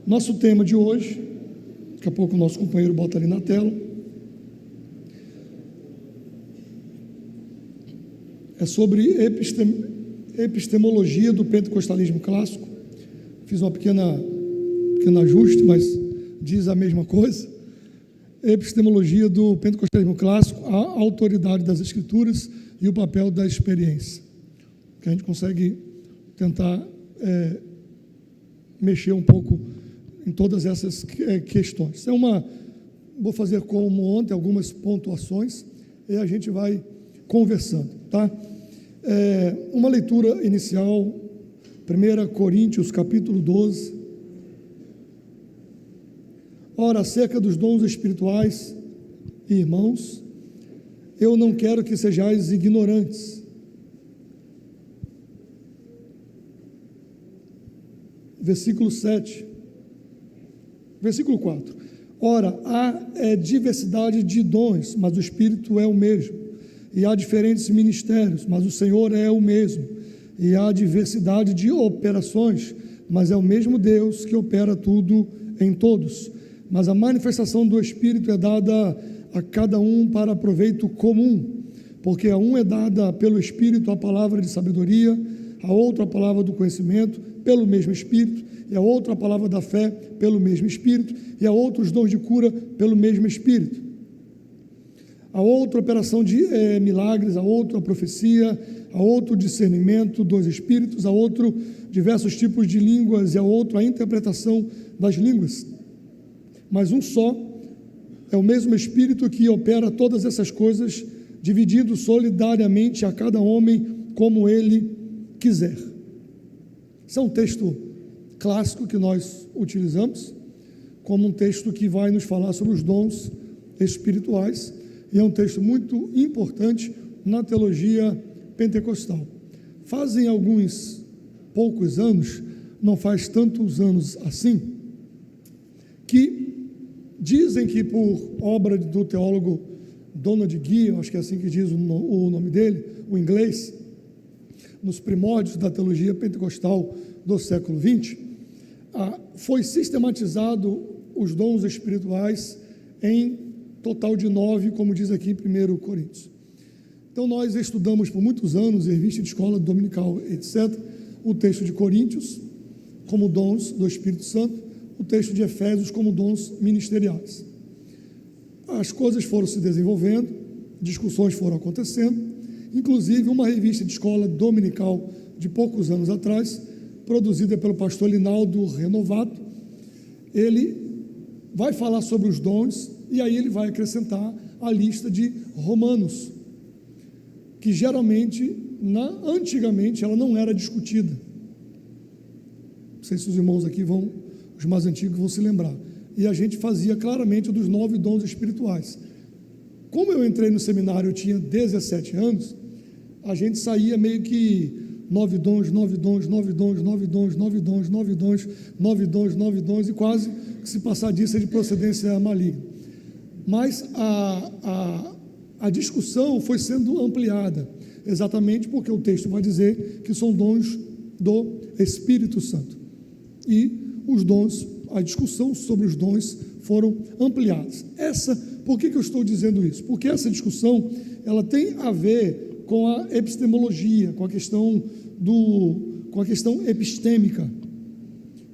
Nosso tema de hoje, daqui a pouco o nosso companheiro bota ali na tela, é sobre epistemologia do pentecostalismo clássico. Fiz uma pequeno ajuste, mas diz a mesma coisa. Epistemologia do pentecostalismo clássico, a autoridade das escrituras e o papel da experiência. Que a gente consegue tentar mexer um pouco em todas essas questões. Vou fazer como ontem, algumas pontuações, e a gente vai conversando, tá? Uma leitura inicial, 1 Coríntios, capítulo 12. Ora, acerca dos dons espirituais, irmãos, eu não quero que sejais ignorantes. Versículo 7. Versículo 4. Ora, há diversidade de dons, mas o Espírito é o mesmo. E há diferentes ministérios, mas o Senhor é o mesmo. E há diversidade de operações, mas é o mesmo Deus que opera tudo em todos. Mas a manifestação do Espírito é dada a cada um para proveito comum, porque a um é dada pelo Espírito a palavra de sabedoria, a outro a palavra do conhecimento, pelo mesmo Espírito, e a outro a palavra da fé, pelo mesmo Espírito, e a outro os dons de cura, pelo mesmo Espírito. A outra operação de milagres, a outra a profecia, a outro discernimento dos Espíritos, a outro diversos tipos de línguas, e a outro a interpretação das línguas. Mas um só é o mesmo Espírito que opera todas essas coisas, dividindo solidariamente a cada homem como ele quiser. Esse é um texto clássico que nós utilizamos como um texto que vai nos falar sobre os dons espirituais, e é um texto muito importante na teologia pentecostal. Fazem alguns poucos anos, não faz tantos anos assim, que dizem que por obra do teólogo Donald Guy, acho que é assim que diz o nome dele, o inglês, nos primórdios da teologia pentecostal do século XX, foi sistematizado os dons espirituais em total de 9, como diz aqui em 1 Coríntios. Então nós estudamos por muitos anos, em revista de escola dominical, etc., o texto de Coríntios como dons do Espírito Santo, o texto de Efésios como dons ministeriais. As coisas foram se desenvolvendo, discussões foram acontecendo, inclusive uma revista de escola dominical de poucos anos atrás, produzida pelo pastor Linaldo Renovato, ele vai falar sobre os dons, e aí ele vai acrescentar a lista de Romanos, que geralmente, antigamente, ela não era discutida. Não sei se os irmãos aqui os mais antigos vão se lembrar. E a gente fazia claramente dos 9 dons espirituais. Como eu entrei no seminário, eu tinha 17 anos, a gente saía meio que 9 dons, 9 dons, 9 dons, 9 dons, 9 dons, 9 dons, 9 dons, 9 dons, e quase que se passar disso é de procedência maligna. Mas a discussão foi sendo ampliada, exatamente porque o texto vai dizer que são dons do Espírito Santo. E os dons, a discussão sobre os dons foram ampliadas. Por que eu estou dizendo isso? Porque essa discussão, ela tem a ver com a epistemologia, com a questão epistêmica,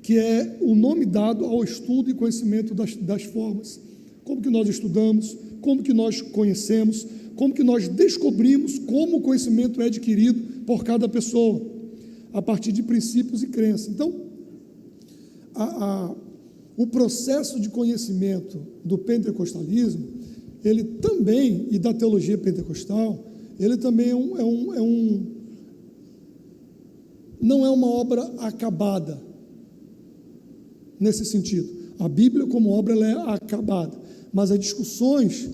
que é o nome dado ao estudo e conhecimento das formas. Como que nós estudamos, como que nós conhecemos, como que nós descobrimos como o conhecimento é adquirido por cada pessoa, a partir de princípios e crenças. Então, o processo de conhecimento do pentecostalismo, ele também, e da teologia pentecostal, ele também não é uma obra acabada, nesse sentido. A Bíblia, como obra, ela é acabada, mas as discussões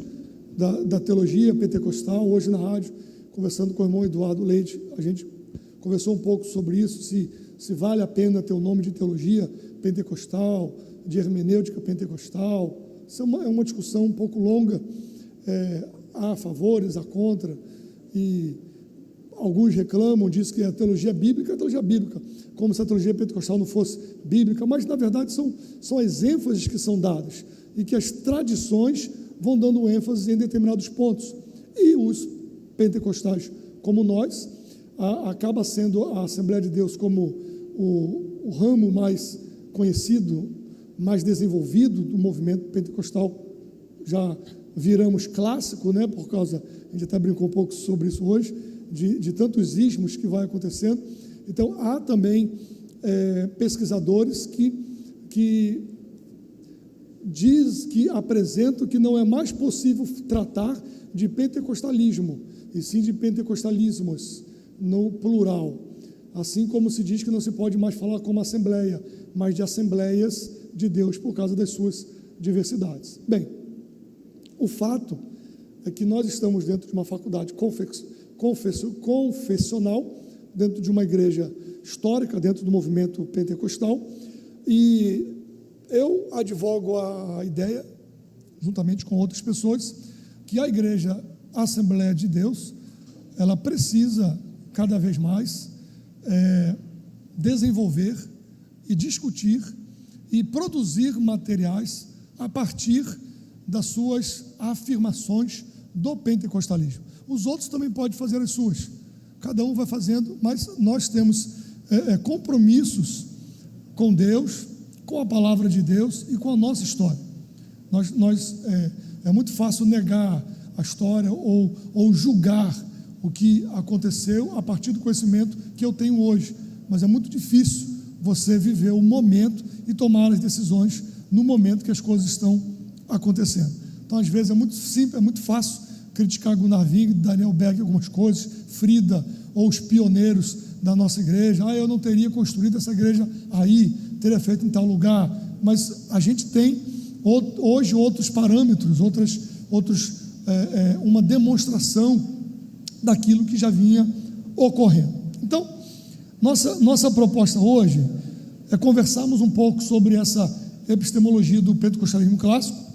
da teologia pentecostal, hoje na rádio, conversando com o irmão Eduardo Leite, a gente conversou um pouco sobre isso, se vale a pena ter o nome de teologia pentecostal, de hermenêutica pentecostal. Isso é uma discussão um pouco longa, há favores, há contra, e alguns reclamam, dizem que a teologia bíblica, como se a teologia pentecostal não fosse bíblica, mas na verdade são as ênfases que são dadas, e que as tradições vão dando ênfase em determinados pontos, e os pentecostais, como nós, acaba sendo a Assembleia de Deus como o ramo mais conhecido, mais desenvolvido do movimento pentecostal. Já viramos clássico, né, por causa, a gente até brincou um pouco sobre isso hoje, de tantos ismos que vai acontecendo. Então, há também pesquisadores que apresentam que não é mais possível tratar de pentecostalismo, e sim de pentecostalismos, no plural. Assim como se diz que não se pode mais falar como assembleia, mas de assembleias de Deus, por causa das suas diversidades. Bem, o fato é que nós estamos dentro de uma faculdade confessional, dentro de uma igreja histórica, dentro do movimento pentecostal, e eu advogo a ideia, juntamente com outras pessoas, que a igreja Assembleia de Deus, ela precisa cada vez mais desenvolver e discutir e produzir materiais a partir das suas afirmações do pentecostalismo. Os outros também podem fazer as suas, cada um vai fazendo, mas nós temos compromissos com Deus, com a palavra de Deus e com a nossa história. É muito fácil negar a história ou julgar o que aconteceu a partir do conhecimento que eu tenho hoje, mas é muito difícil você viver o momento e tomar as decisões no momento que as coisas estão acontecendo. Então, às vezes, é muito simples, é muito fácil criticar Gunnar Wing, Daniel Berg, algumas coisas, Frida, ou os pioneiros da nossa igreja. Eu não teria construído essa igreja aí, teria feito em tal lugar, mas a gente tem hoje outros parâmetros, uma demonstração daquilo que já vinha ocorrendo. Então, nossa proposta hoje é conversarmos um pouco sobre essa epistemologia do pentecostalismo clássico,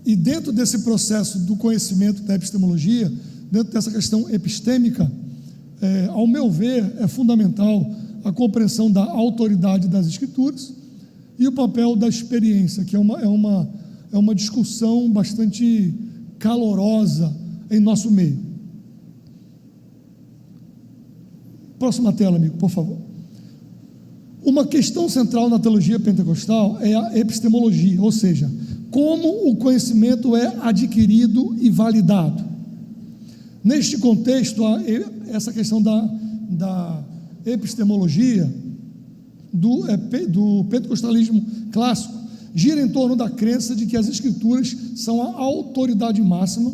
e dentro desse processo do conhecimento da epistemologia, dentro dessa questão epistêmica, ao meu ver, é fundamental a compreensão da autoridade das Escrituras e o papel da experiência, que é uma discussão bastante calorosa em nosso meio. Próxima tela, amigo, por favor. Uma questão central na teologia pentecostal é a epistemologia, ou seja, como o conhecimento é adquirido e validado. Neste contexto, essa questão da epistemologia, do pentecostalismo clássico, gira em torno da crença de que as Escrituras são a autoridade máxima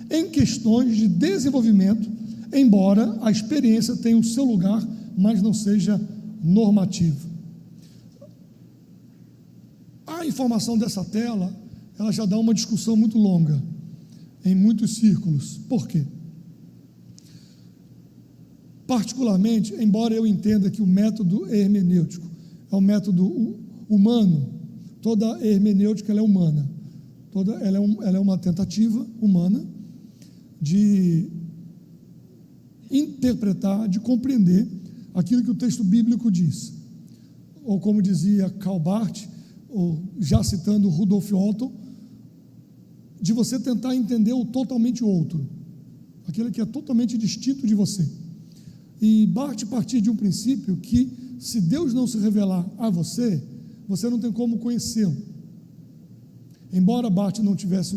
em questões de desenvolvimento, embora a experiência tenha o seu lugar, mas não seja normativa. A informação dessa tela, ela já dá uma discussão muito longa, em muitos círculos. Por quê? Particularmente, embora eu entenda que o método hermenêutico é um método humano, toda hermenêutica ela é humana, ela é uma tentativa humana de interpretar, de compreender aquilo que o texto bíblico diz, ou como dizia Karl Barth, ou já citando Rudolf Otto, de você tentar entender o totalmente outro, aquele que é totalmente distinto de você. E Barth partia de um princípio que, se Deus não se revelar a você, você não tem como conhecê-lo. Embora Barth não tivesse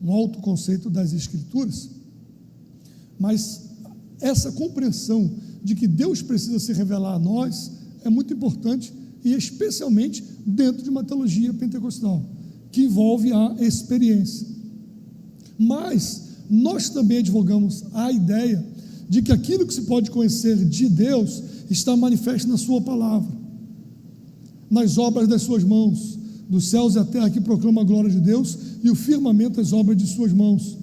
um alto conceito das Escrituras, mas essa compreensão de que Deus precisa se revelar a nós é muito importante, e especialmente dentro de uma teologia pentecostal, que envolve a experiência. Mas nós também advogamos a ideia de que aquilo que se pode conhecer de Deus está manifesto na sua palavra, nas obras das suas mãos, dos céus e a terra que proclama a glória de Deus, e o firmamento as obras de suas mãos.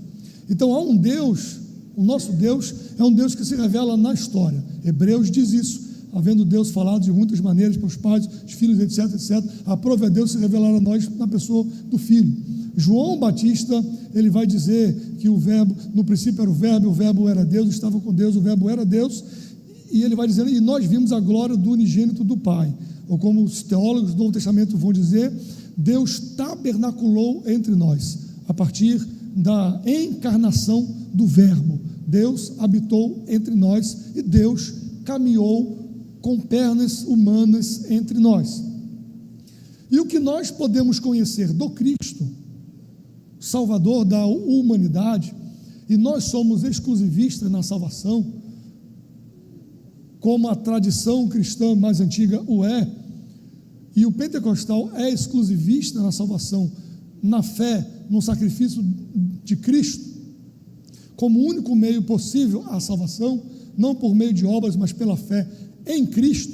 Então há um Deus, o nosso Deus é um Deus que se revela na história. Hebreus diz isso, havendo Deus falado de muitas maneiras para os pais, os filhos, etc, etc, aprove a Deus se revelar a nós na pessoa do Filho. João Batista, ele vai dizer que o verbo, no princípio era o verbo era Deus, estava com Deus, o verbo era Deus, e ele vai dizendo, e nós vimos a glória do unigênito do Pai, ou como os teólogos do Novo Testamento vão dizer, Deus tabernaculou entre nós, a partir da encarnação do verbo, Deus habitou entre nós, e Deus caminhou com pernas humanas entre nós. E o que nós podemos conhecer do Cristo, Salvador da humanidade, e nós somos exclusivistas na salvação, como a tradição cristã mais antiga o é, e o pentecostal é exclusivista na salvação, na fé, no sacrifício de Cristo, como o único meio possível à salvação, não por meio de obras, mas pela fé em Cristo.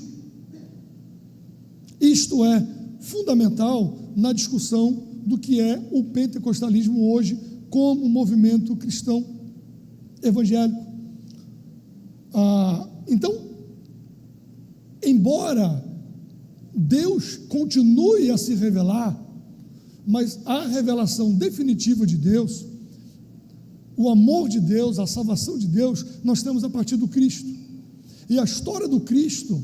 Isto é fundamental na discussão do que é o pentecostalismo hoje como movimento cristão evangélico. Então, embora Deus continue a se revelar, mas a revelação definitiva de Deus, o amor de Deus, a salvação de Deus, nós temos a partir do Cristo. E a história do Cristo,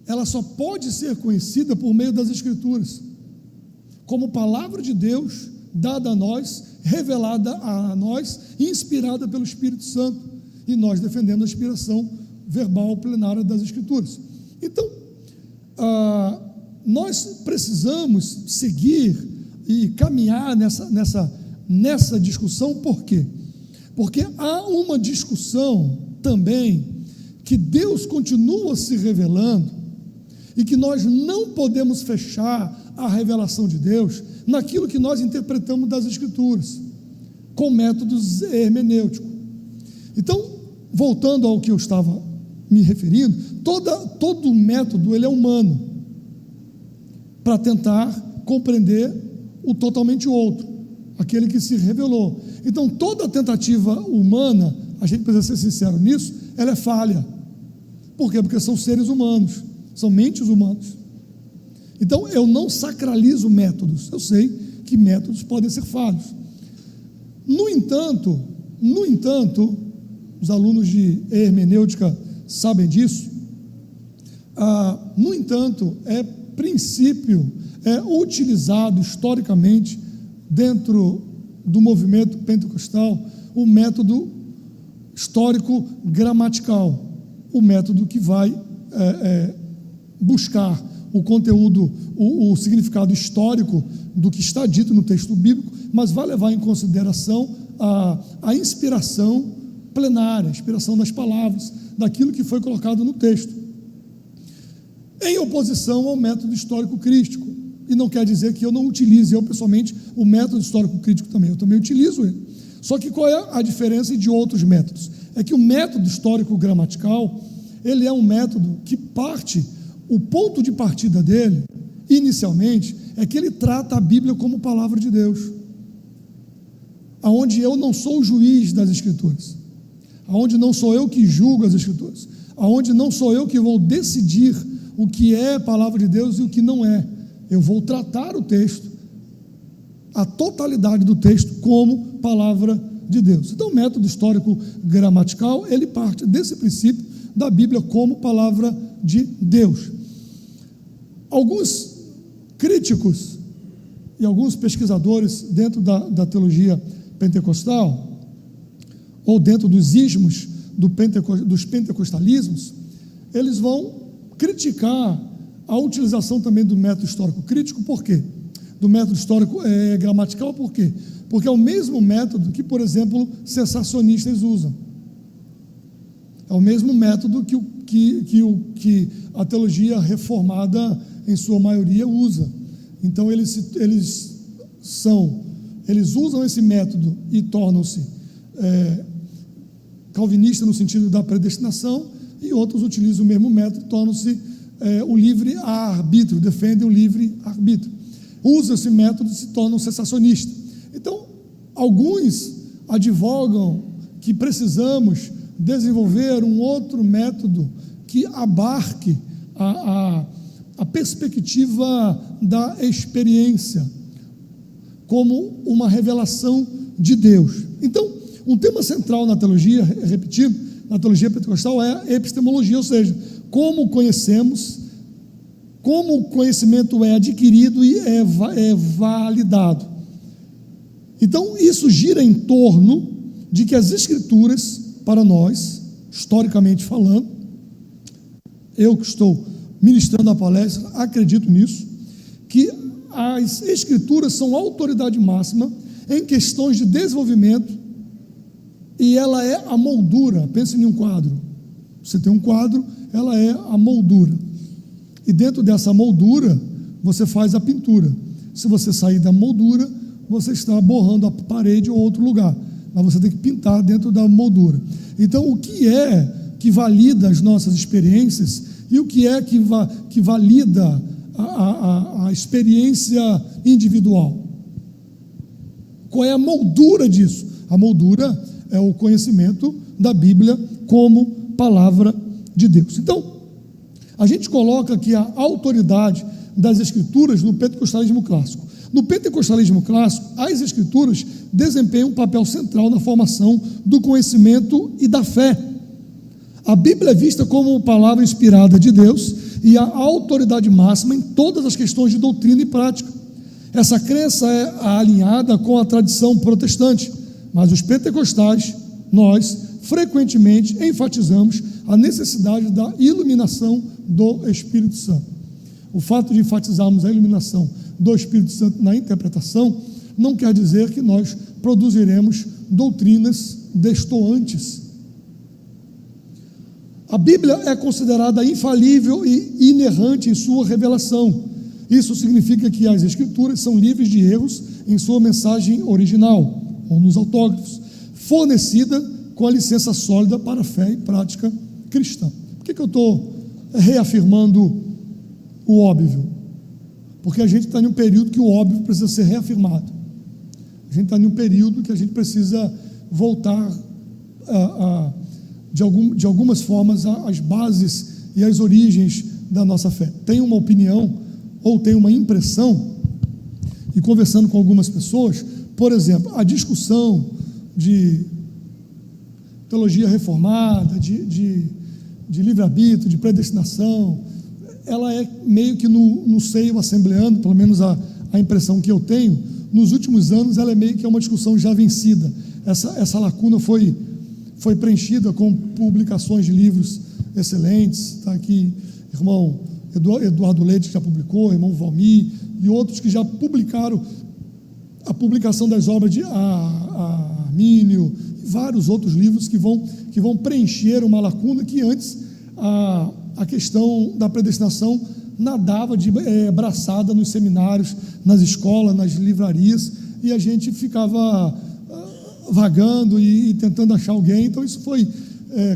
ela só pode ser conhecida por meio das Escrituras, como palavra de Deus dada a nós, revelada a nós, inspirada pelo Espírito Santo, e nós defendendo a inspiração verbal plenária das Escrituras. Então, nós precisamos seguir e caminhar nessa discussão. Por quê? Porque há uma discussão também que Deus continua se revelando e que nós não podemos fechar a revelação de Deus naquilo que nós interpretamos das Escrituras, com métodos hermenêuticos. Então, voltando ao que eu estava me referindo, todo método ele é humano, para tentar compreender o totalmente outro, aquele que se revelou. Então, toda tentativa humana, a gente precisa ser sincero nisso, ela é falha. Por quê? Porque são seres humanos, são mentes humanas. Então, eu não sacralizo métodos, eu sei que métodos podem ser falhos. No entanto, os alunos de hermenêutica sabem disso, no entanto, princípio utilizado historicamente dentro do movimento pentecostal o método histórico gramatical, o método que vai buscar o conteúdo, o significado histórico do que está dito no texto bíblico, mas vai levar em consideração a inspiração plenária, a inspiração das palavras, daquilo que foi colocado no texto, em oposição ao método histórico crítico. E não quer dizer que eu não utilize, eu pessoalmente, o método histórico crítico também, eu também utilizo ele. Só que qual é a diferença de outros métodos? É que o método histórico gramatical, ele é um método que o ponto de partida dele, inicialmente, é que ele trata a Bíblia como palavra de Deus, aonde eu não sou o juiz das Escrituras, aonde não sou eu que julgo as Escrituras, aonde não sou eu que vou decidir o que é palavra de Deus e o que não é. Eu vou tratar o texto, a totalidade do texto, como palavra de Deus. Então, o método histórico gramatical, ele parte desse princípio da Bíblia como palavra de Deus. Alguns críticos e alguns pesquisadores dentro da teologia pentecostal, ou dentro dos ismos dos pentecostalismos, eles vão criticar a utilização também do método histórico crítico. Por quê? Do método histórico gramatical, por quê? Porque é o mesmo método que, por exemplo, sensacionistas usam. É o mesmo método que a teologia reformada, em sua maioria, usa. Então, eles usam esse método e tornam-se calvinistas no sentido da predestinação, e outros utilizam o mesmo método e tornam-se o livre-arbítrio, defendem o livre-arbítrio. Usam esse método e se tornam sensacionistas. Então, alguns advogam que precisamos desenvolver um outro método que abarque a perspectiva da experiência, como uma revelação de Deus. Então, um tema central na teologia, repetindo, na teologia pentecostal é a epistemologia, ou seja, como conhecemos, como o conhecimento é adquirido e é validado. Então, isso gira em torno de que as Escrituras, para nós, historicamente falando, eu que estou ministrando a palestra, acredito nisso, que as Escrituras são autoridade máxima em questões de desenvolvimento, e ela é a moldura. Pense em um quadro. Você tem um quadro, ela é a moldura. E dentro dessa moldura, você faz a pintura. Se você sair da moldura, você está borrando a parede ou outro lugar. Mas você tem que pintar dentro da moldura. Então, o que é que valida as nossas experiências e o que é que valida a experiência individual? Qual é a moldura disso? A moldura é o conhecimento da Bíblia como palavra de Deus. Então, a gente coloca aqui a autoridade das Escrituras no pentecostalismo clássico. No pentecostalismo clássico, as Escrituras desempenham um papel central na formação do conhecimento e da fé. A Bíblia é vista como palavra inspirada de Deus e a autoridade máxima em todas as questões de doutrina e prática. Essa crença é alinhada com a tradição protestante, mas os pentecostais, nós, frequentemente enfatizamos a necessidade da iluminação do Espírito Santo. O fato de enfatizarmos a iluminação do Espírito Santo na interpretação não quer dizer que nós produziremos doutrinas destoantes. A Bíblia é considerada infalível e inerrante em sua revelação. Isso significa que as Escrituras são livres de erros em sua mensagem original, ou nos autógrafos, fornecida com a licença sólida para a fé e prática cristã. Por que eu estou reafirmando o óbvio? Porque a gente está em um período que o óbvio precisa ser reafirmado. A gente está em um período que a gente precisa voltar de algumas formas às bases e às origens da nossa fé. Tem uma opinião ou tem uma impressão, e conversando com algumas pessoas, por exemplo, a discussão de teologia reformada, de livre-arbítrio, de predestinação, ela é meio que no seio assembleano, pelo menos a impressão que eu tenho, nos últimos anos ela é meio que uma discussão já vencida. Essa lacuna foi preenchida com publicações de livros excelentes. Está aqui, irmão Eduardo Leite, que já publicou, irmão Valmir, e outros que já publicaram a publicação das obras de Armínio, e vários outros livros que vão preencher uma lacuna que antes a questão da predestinação nadava de braçada nos seminários, nas escolas, nas livrarias, e a gente ficava vagando e tentando achar alguém. Então isso foi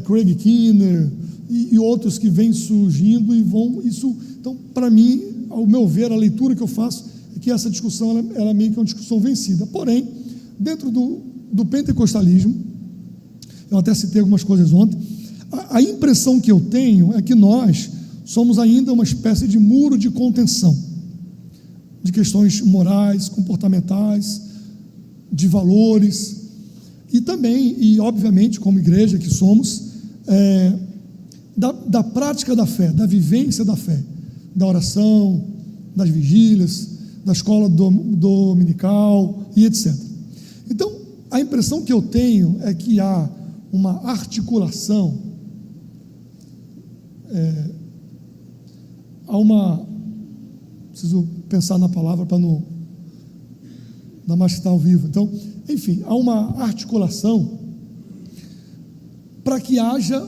Craig Kinner e outros que vêm surgindo e vão, isso, então para mim, ao meu ver, a leitura que eu faço é que essa discussão ela meio que é uma discussão vencida. Porém, dentro do pentecostalismo, eu até citei algumas coisas ontem, a impressão que eu tenho é que nós somos ainda uma espécie de muro de contenção de questões morais, comportamentais, de valores, e também, e obviamente como igreja que somos, da prática da fé, da vivência da fé, da oração, das vigílias, da escola dominical e etc. Então, a impressão que eu tenho é que há uma articulação, preciso pensar na palavra para não dar mais que estar ao vivo. Então, enfim, há uma articulação para que haja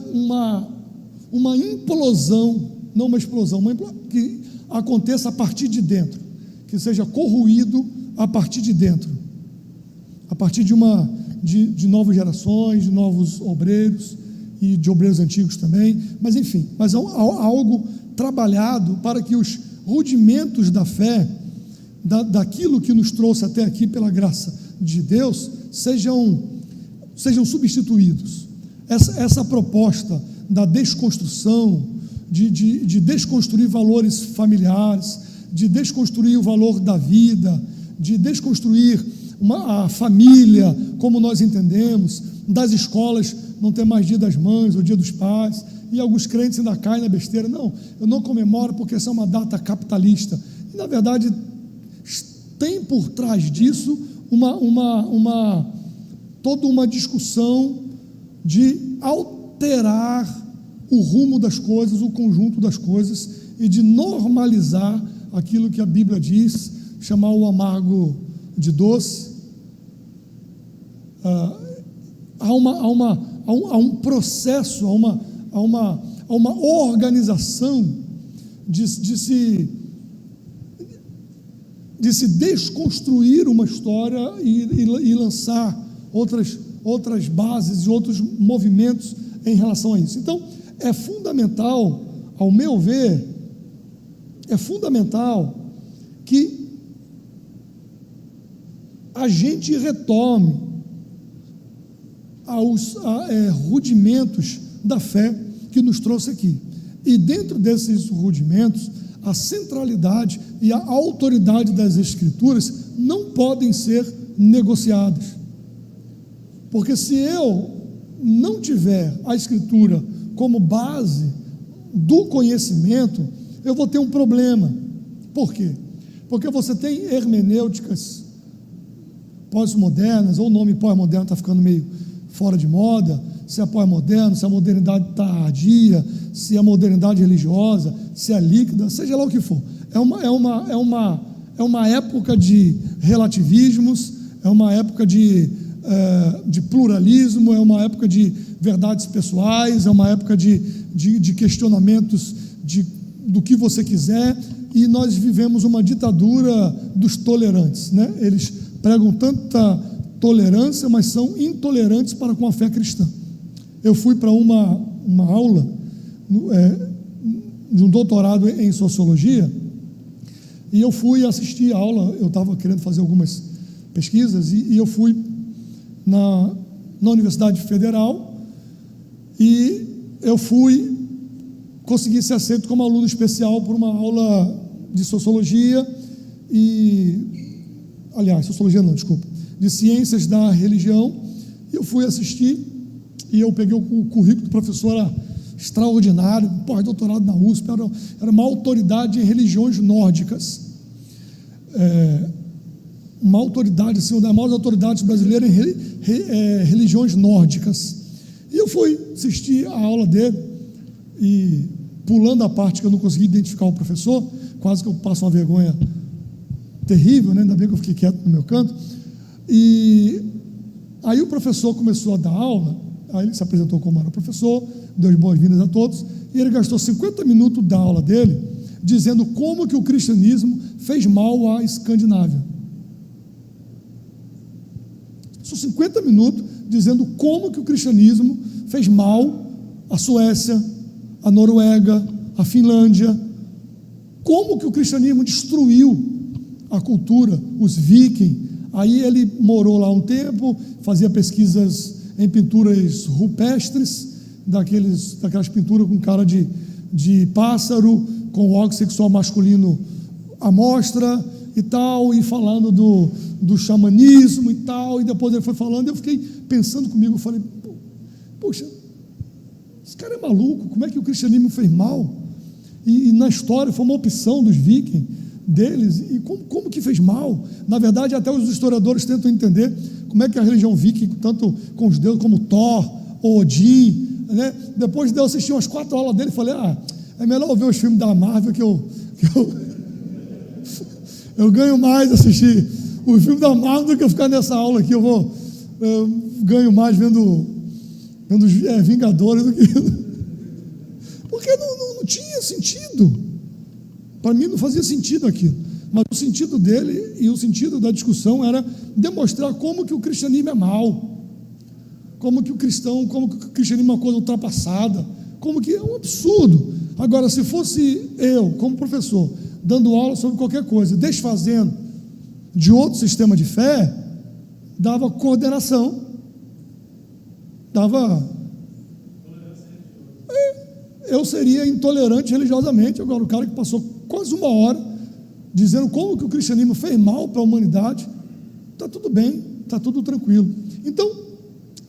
uma implosão, não uma explosão, que aconteça a partir de dentro, que seja corroído a partir de dentro, a partir de novas gerações, de novos obreiros e de obreiros antigos também, mas enfim, mas há algo trabalhado para que os rudimentos da fé, daquilo que nos trouxe até aqui pela graça de Deus, sejam substituídos. Essa proposta da desconstrução, de desconstruir valores familiares, de desconstruir o valor da vida, de desconstruir a família como nós entendemos, das escolas não ter mais dia das mães ou dia dos pais, e alguns crentes ainda caem na besteira. Não, eu não comemoro porque essa é uma data capitalista. E, na verdade, tem por trás disso toda uma discussão de alterar o rumo das coisas, o conjunto das coisas, e de normalizar aquilo que a Bíblia diz, chamar o amargo de doce. Há um processo, há uma organização de se desconstruir uma história e lançar outras bases e outros movimentos em relação a isso. Então, é fundamental, ao meu ver, que a gente retome aos rudimentos da fé que nos trouxe aqui. E dentro desses rudimentos, a centralidade e a autoridade das Escrituras não podem ser negociadas. Porque se eu não tiver a Escritura como base do conhecimento, eu vou ter um problema. Por quê? Porque você tem hermenêuticas pós-modernas, ou o nome pós-moderno está ficando meio fora de moda, se é pós-moderno, se a modernidade está tardia, se é modernidade religiosa, se é líquida, seja lá o que for. É uma época de relativismos, é uma época de pluralismo, é uma época de verdades pessoais, é uma época de questionamentos do que você quiser, e nós vivemos uma ditadura dos tolerantes, né? Eles pregam tanta tolerância, mas são intolerantes para com a fé cristã. Eu fui para uma aula de um doutorado em sociologia, e eu fui assistir a aula. Eu estava querendo fazer algumas pesquisas, e eu fui na Universidade Federal, e eu consegui ser aceito como aluno especial por uma aula de sociologia, de ciências da religião. E eu fui assistir, e eu peguei o currículo do professor, era extraordinário, pós-doutorado na USP, era uma autoridade em religiões nórdicas, uma autoridade, assim, uma das maiores autoridades brasileiras em religiões nórdicas. E eu fui assistir a aula dele, e pulando a parte que eu não consegui identificar o professor, quase que eu passo uma vergonha terrível, né? Ainda bem que eu fiquei quieto no meu canto. E aí o professor começou a dar aula, aí ele se apresentou como era o professor, deu as boas-vindas a todos, e ele gastou 50 minutos da aula dele dizendo como que o cristianismo fez mal à Escandinávia. São 50 minutos dizendo como que o cristianismo fez mal à Suécia, à Noruega, à Finlândia, como que o cristianismo destruiu a cultura, os vikings. Aí ele morou lá um tempo, fazia pesquisas em pinturas rupestres, daquelas pinturas com cara de pássaro, com órgão sexual masculino à mostra e tal, e falando do xamanismo e tal, e depois ele foi falando, eu fiquei pensando comigo, eu falei, poxa, esse cara é maluco, como é que o cristianismo fez mal? E na história foi uma opção dos vikings, deles, e como que fez mal? Na verdade, até os historiadores tentam entender como é que a religião viking, tanto com os deuses como Thor, Odin, né? Depois de eu assistir umas 4 aulas dele, falei, é melhor eu ver os filmes da Marvel, que eu ganho mais assistir os filmes da Marvel do que eu ficar nessa aula aqui. Eu ganho mais vendo Vingadores do que porque não tinha sentido. Para mim não fazia sentido aquilo, mas o sentido dele e o sentido da discussão era demonstrar como que o cristianismo é mau, como que o cristianismo é uma coisa ultrapassada, como que é um absurdo. Agora, se fosse eu, como professor, dando aula sobre qualquer coisa, desfazendo de outro sistema de fé, dava coordenação, eu seria intolerante religiosamente. Agora, o cara que passou quase 1 hora dizendo como que o cristianismo fez mal para a humanidade, está tudo bem, está tudo tranquilo. Então,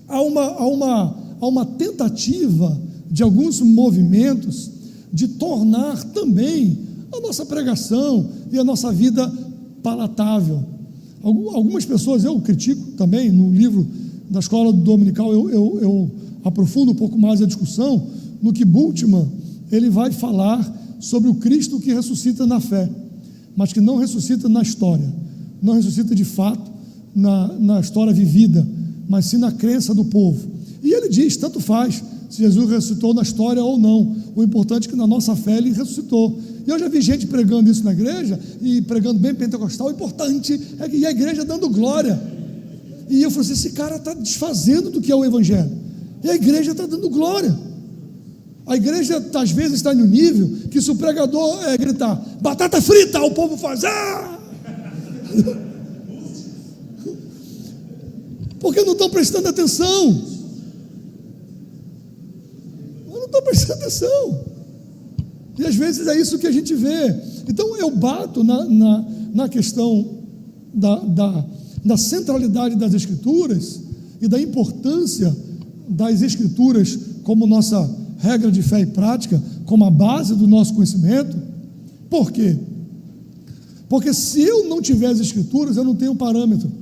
há uma tentativa de alguns movimentos de tornar também a nossa pregação e a nossa vida palatável. Algumas pessoas, eu critico também, no livro da Escola Dominical, eu aprofundo um pouco mais a discussão, no que Bultmann, ele vai falar sobre o Cristo que ressuscita na fé, mas que não ressuscita na história, não ressuscita de fato na história vivida, mas sim na crença do povo. E ele diz, tanto faz se Jesus ressuscitou na história ou não, o importante é que na nossa fé ele ressuscitou. E eu já vi gente pregando isso na igreja, e pregando bem pentecostal, o importante é que a igreja dando glória. E eu falei assim, esse cara está desfazendo do que é o evangelho, e a igreja está dando glória. A igreja às vezes está no nível que se o pregador gritar, batata frita, o povo faz, ah! Porque não estão prestando atenção. Não estão prestando atenção. E às vezes é isso que a gente vê. Então eu bato na questão da centralidade das Escrituras e da importância das Escrituras como nossa regra de fé e prática, como a base do nosso conhecimento. Por quê? Porque se eu não tiver as Escrituras, eu não tenho parâmetro.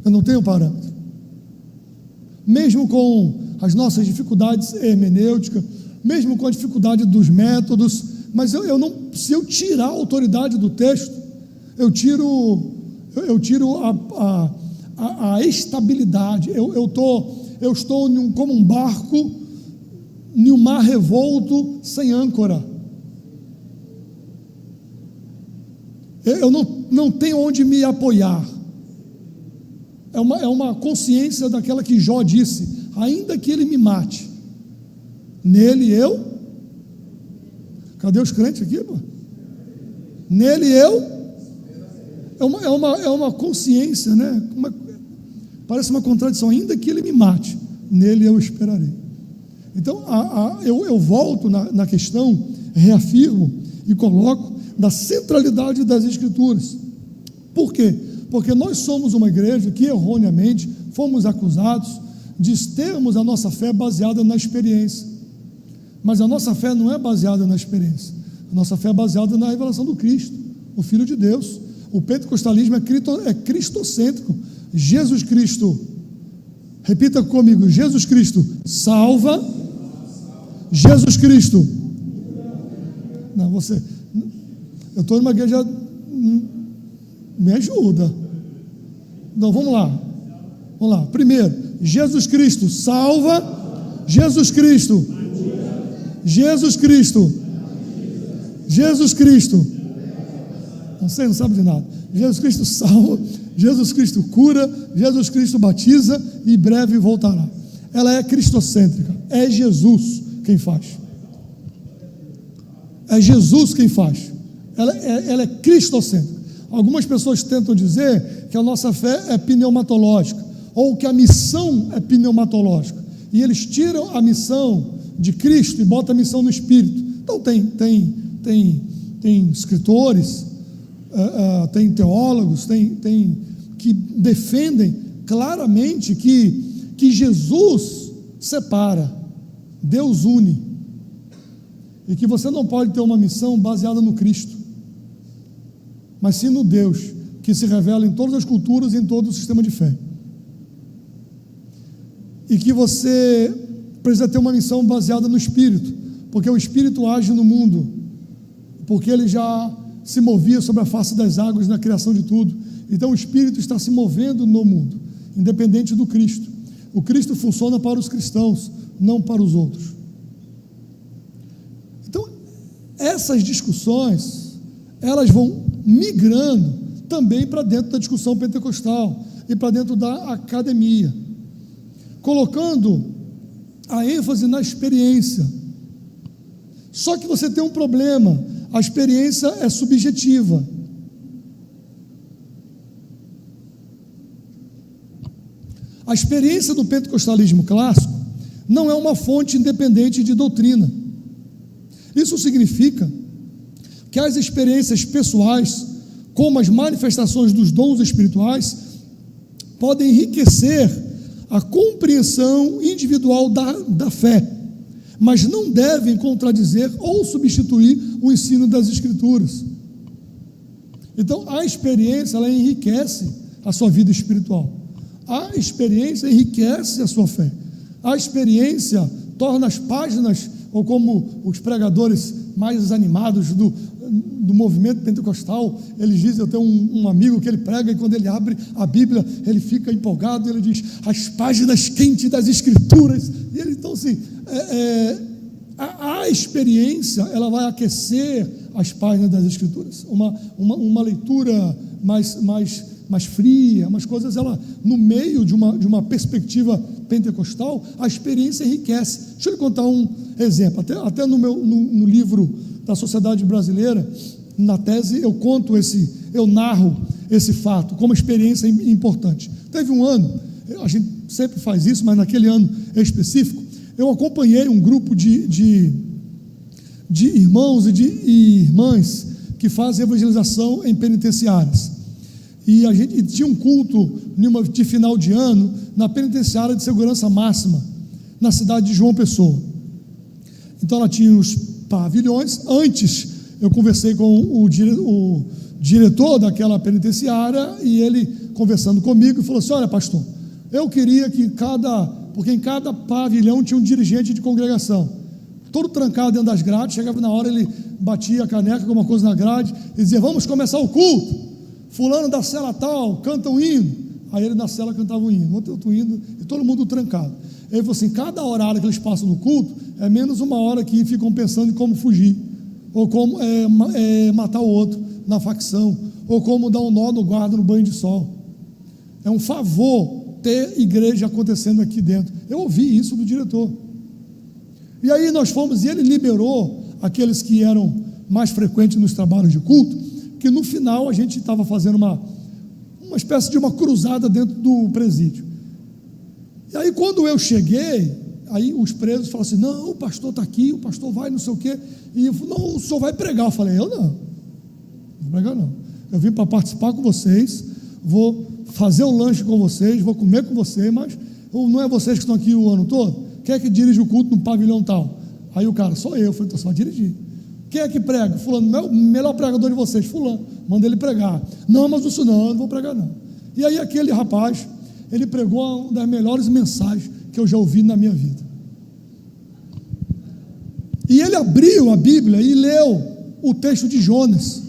Eu não tenho parâmetro. Mesmo com as nossas dificuldades hermenêuticas, mesmo com a dificuldade dos métodos, mas se eu tirar a autoridade do texto, eu tiro a estabilidade. Eu estou como um barco em um mar revolto sem âncora. Eu não tenho onde me apoiar. É uma consciência daquela que Jó disse, ainda que ele me mate, nele eu, cadê os crentes aqui, pô? Nele eu, é uma consciência, né? Parece uma contradição, ainda que ele me mate, nele eu esperarei. Então, eu volto na questão, reafirmo e coloco da centralidade das Escrituras. Por quê? Porque nós somos uma igreja que erroneamente fomos acusados de termos a nossa fé baseada na experiência. Mas a nossa fé não é baseada na experiência. A nossa fé é baseada na revelação do Cristo, o Filho de Deus. O pentecostalismo é cristocêntrico. Jesus Cristo, repita comigo, Jesus Cristo salva, Jesus Cristo. Não, eu estou numa igreja, me ajuda. Não, vamos lá. Primeiro, Jesus Cristo salva, Jesus Cristo, você não sabe de nada. Jesus Cristo salva, Jesus Cristo cura, Jesus Cristo batiza e breve voltará. Ela é cristocêntrica, é Jesus quem faz. É Jesus quem faz. Ela é cristocêntrica. Algumas pessoas tentam dizer que a nossa fé é pneumatológica, ou que a missão é pneumatológica, e eles tiram a missão de Cristo e botam a missão no Espírito. Então tem escritores, tem teólogos, tem que defendem claramente que Jesus separa, Deus une, e que você não pode ter uma missão baseada no Cristo, mas sim no Deus que se revela em todas as culturas e em todo o sistema de fé, e que você precisa ter uma missão baseada no Espírito, porque o Espírito age no mundo, porque ele já se movia sobre a face das águas na criação de tudo. Então o Espírito está se movendo no mundo, independente do Cristo. O Cristo funciona para os cristãos, não para os outros. Então essas discussões, elas vão migrando também para dentro da discussão pentecostal e para dentro da academia, colocando a ênfase na experiência. Só que você tem um problema, a experiência é subjetiva. A experiência do pentecostalismo clássico não é uma fonte independente de doutrina. Isso significa que as experiências pessoais, como as manifestações dos dons espirituais, podem enriquecer a compreensão individual da fé, mas não devem contradizer ou substituir o ensino das Escrituras. Então, a experiência, ela enriquece a sua vida espiritual. A experiência enriquece a sua fé. A experiência torna as páginas, ou como os pregadores mais animados do movimento pentecostal, eles dizem, eu tenho um amigo que ele prega e quando ele abre a Bíblia, ele fica empolgado, ele diz, as páginas quentes das Escrituras, e ele, então assim, a experiência, ela vai aquecer as páginas das Escrituras, uma leitura mais fria, umas coisas, ela, no meio de uma perspectiva pentecostal, a experiência enriquece. Deixa eu lhe contar um exemplo, até no livro da Sociedade Brasileira, na tese, eu narro esse fato como experiência importante. Teve um ano, a gente sempre faz isso, mas naquele ano específico, eu acompanhei um grupo de irmãos e irmãs que fazem evangelização em penitenciárias. E a gente tinha um culto de final de ano na penitenciária de segurança máxima, na cidade de João Pessoa. Então ela tinha os pavilhões. Antes eu conversei com o diretor daquela penitenciária e ele, conversando comigo, falou assim, olha pastor, eu queria que porque em cada pavilhão tinha um dirigente de congregação, todo trancado dentro das grades, chegava na hora, ele batia a caneca, alguma coisa na grade, e dizia, vamos começar o culto, fulano da cela tal, canta um hino, aí ele na cela cantava um hino, outro hino, e todo mundo trancado. Ele falou assim, cada horário que eles passam no culto, é menos uma hora que ficam pensando em como fugir, ou como matar o outro na facção, ou como dar um nó no guarda no banho de sol. É um favor ter igreja acontecendo aqui dentro. Eu ouvi isso do diretor. E aí nós fomos, e ele liberou aqueles que eram mais frequentes nos trabalhos de culto, que no final a gente estava fazendo uma espécie de uma cruzada dentro do presídio. E aí quando eu cheguei, aí os presos falaram assim, não, o pastor está aqui, o pastor vai não sei o quê, e eu falei, não, o senhor vai pregar. Eu falei, eu não vou pregar não, eu vim para participar com vocês, vou fazer o lanche com vocês, vou comer com vocês, mas não é vocês que estão aqui o ano todo? Quem é que dirige o culto no pavilhão tal? Aí o cara, sou eu. Falei, então você vai dirigir. Quem é que prega? Fulano, o melhor pregador de vocês, fulano, manda ele pregar. Não, mas isso não, eu não vou pregar não. E aí aquele rapaz, ele pregou uma das melhores mensagens que eu já ouvi na minha vida. E ele abriu a Bíblia e leu o texto de Jonas,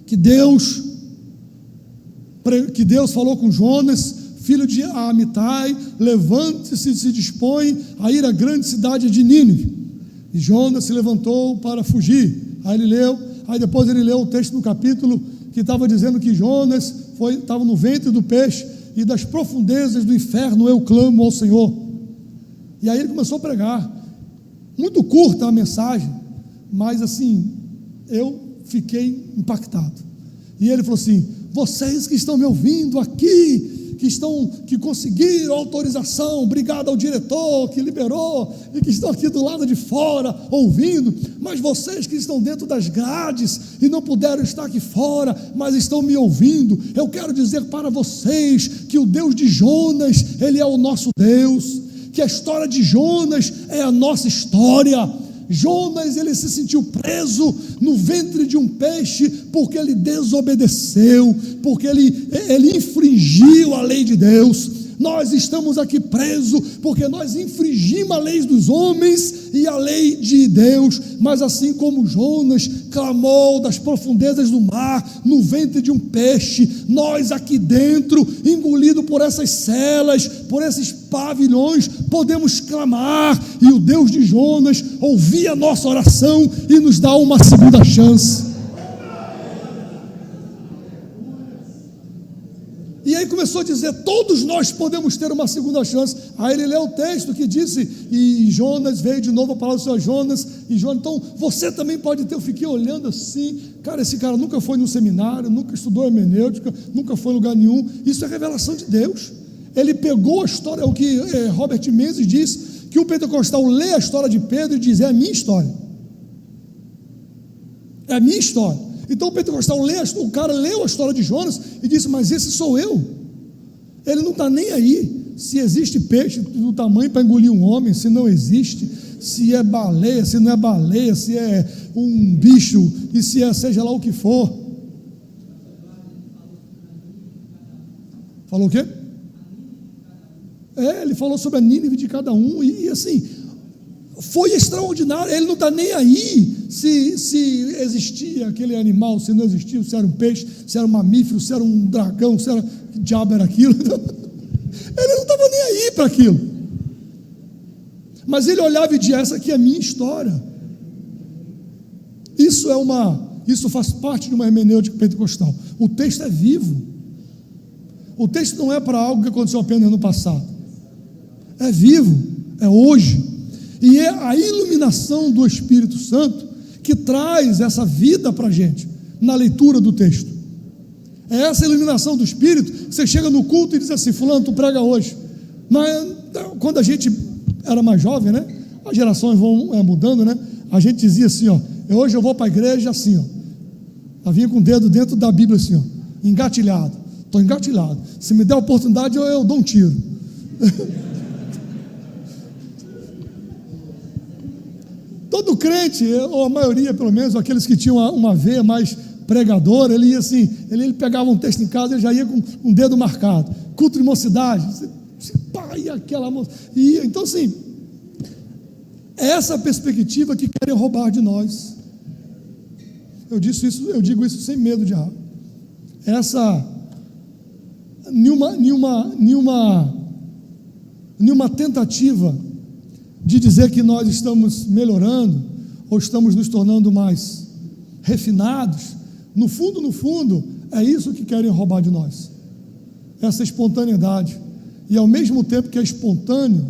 que Deus falou com Jonas, filho de Amitai, levante-se e se dispõe a ir à grande cidade de Nínive. E Jonas se levantou para fugir. Aí ele leu, aí depois ele leu o texto no capítulo que estava dizendo que Jonas estava no ventre do peixe e das profundezas do inferno eu clamo ao Senhor. E aí ele começou a pregar. Muito curta a mensagem, mas assim, eu fiquei impactado. E ele falou assim, vocês que estão me ouvindo aqui, que conseguiram autorização, obrigado ao diretor que liberou, e que estão aqui do lado de fora, ouvindo, mas vocês que estão dentro das grades, e não puderam estar aqui fora, mas estão me ouvindo, eu quero dizer para vocês, que o Deus de Jonas, Ele é o nosso Deus, que a história de Jonas é a nossa história. Jonas, ele se sentiu preso no ventre de um peixe, porque ele desobedeceu, porque ele infringiu a lei de Deus. Nós estamos aqui presos, porque nós infringimos a lei dos homens e a lei de Deus, mas assim como Jonas clamou das profundezas do mar, no ventre de um peixe, nós aqui dentro, engolidos por essas celas, por esses pavilhões, podemos clamar, e o Deus de Jonas ouvir a nossa oração e nos dá uma segunda chance. E aí começou a dizer, todos nós podemos ter uma segunda chance. Aí ele leu o texto que disse, e Jonas veio de novo a palavra do Senhor Jonas, e Jonas, então você também pode ter. Eu fiquei olhando assim, cara, esse cara nunca foi num seminário, nunca estudou hermenêutica, nunca foi em lugar nenhum. Isso é revelação de Deus. Ele pegou a história, o que Robert Menzies diz, que o pentecostal lê a história de Pedro e diz, é a minha história. É a minha história. Então o pentecostal o cara leu a história de Jonas e disse, mas esse sou eu. Ele não está nem aí se existe peixe do tamanho para engolir um homem, se não existe, se é baleia, se não é baleia, se é um bicho, e se é seja lá o que for. Falou o quê? Ele falou sobre a Nínive de cada um, e assim, foi extraordinário. Ele não está nem aí se existia aquele animal, se não existia, se era um peixe, se era um mamífero, se era um dragão, se era, que diabo era aquilo. Ele não estava nem aí para aquilo. Mas ele olhava e dizia, essa aqui é a minha história. Isso faz parte de uma hermenêutica pentecostal. O texto é vivo. O texto não é para algo que aconteceu apenas no passado. É vivo, é hoje. E é a iluminação do Espírito Santo que traz essa vida para a gente, na leitura do texto. É essa iluminação do Espírito, você chega no culto e diz assim, fulano, tu prega hoje. Mas quando a gente era mais jovem, né? As gerações vão mudando, né? A gente dizia assim, ó, hoje eu vou para a igreja assim, ó. Eu vinha com o dedo dentro da Bíblia assim, ó, engatilhado. Estou engatilhado. Se me der a oportunidade, eu dou um tiro. Todo crente, ou a maioria pelo menos, aqueles que tinham uma veia mais pregadora, ele ia assim, ele pegava um texto em casa, ele já ia com um dedo marcado. Culto de mocidade, e aquela moça. Então assim, essa perspectiva que querem roubar de nós. Eu digo isso sem medo de errar. Nenhuma tentativa de dizer que nós estamos melhorando ou estamos nos tornando mais refinados, no fundo, é isso que querem roubar de nós, essa espontaneidade. E ao mesmo tempo que é espontâneo,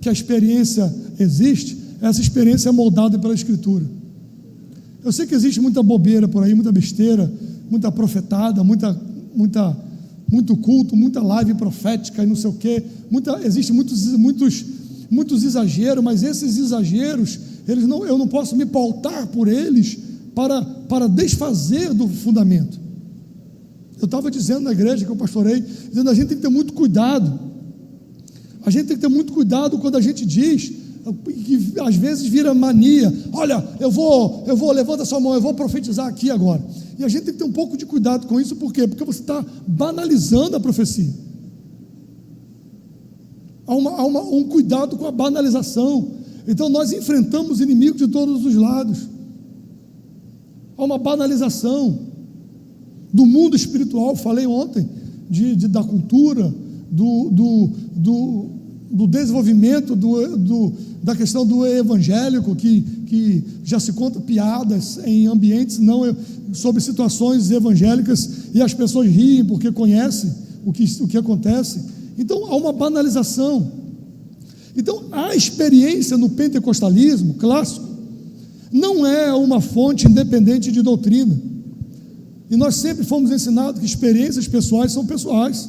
que a experiência existe, essa experiência é moldada pela Escritura. Eu sei que existe muita bobeira por aí, muita besteira, muita profetada, muito culto, muita live profética e não sei o quê, existe muitos exageros, mas esses exageros, eu não posso me pautar por eles para desfazer do fundamento. Eu estava dizendo na igreja que eu pastorei, dizendo, a gente tem que ter muito cuidado. A gente tem que ter muito cuidado quando a gente diz, que às vezes vira mania, olha, eu vou, levanta sua mão, eu vou profetizar aqui agora. E a gente tem que ter um pouco de cuidado com isso, por quê? Porque você está banalizando a profecia. Há um cuidado com a banalização. Então nós enfrentamos inimigos de todos os lados. Há uma banalização do mundo espiritual. Falei ontem da cultura, do desenvolvimento da questão do evangélico, que já se conta piadas em ambientes sobre situações evangélicas, e as pessoas riem porque conhecem o que acontece. Então há uma banalização. Então a experiência no pentecostalismo clássico não é uma fonte independente de doutrina, e nós sempre fomos ensinados que experiências pessoais são pessoais,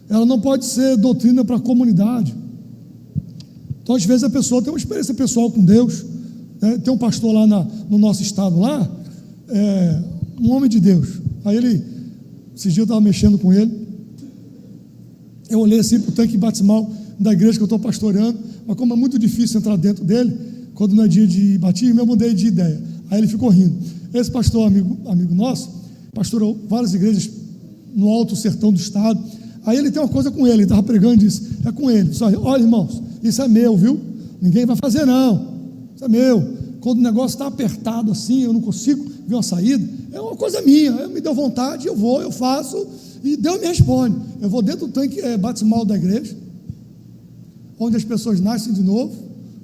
ela não pode ser doutrina para a comunidade. Então às vezes a pessoa tem uma experiência pessoal com Deus, né? Tem um pastor lá no nosso estado lá, um homem de Deus, aí esses dias eu estava mexendo com ele, eu olhei assim para o tanque batismal da igreja que eu estou pastoreando, mas como é muito difícil entrar dentro dele, quando não é dia de batismo, eu mudei de ideia. Aí ele ficou rindo. Esse pastor, amigo nosso, pastorou várias igrejas no alto sertão do estado. Aí ele tem uma coisa com ele estava pregando e disse, é com ele, só, olha irmãos, isso é meu, viu? Ninguém vai fazer não, isso é meu. Quando o negócio está apertado assim, eu não consigo ver uma saída, é uma coisa minha, me deu vontade, eu vou, eu faço, e Deus me responde. Eu vou dentro do tanque batismal da igreja, onde as pessoas nascem de novo,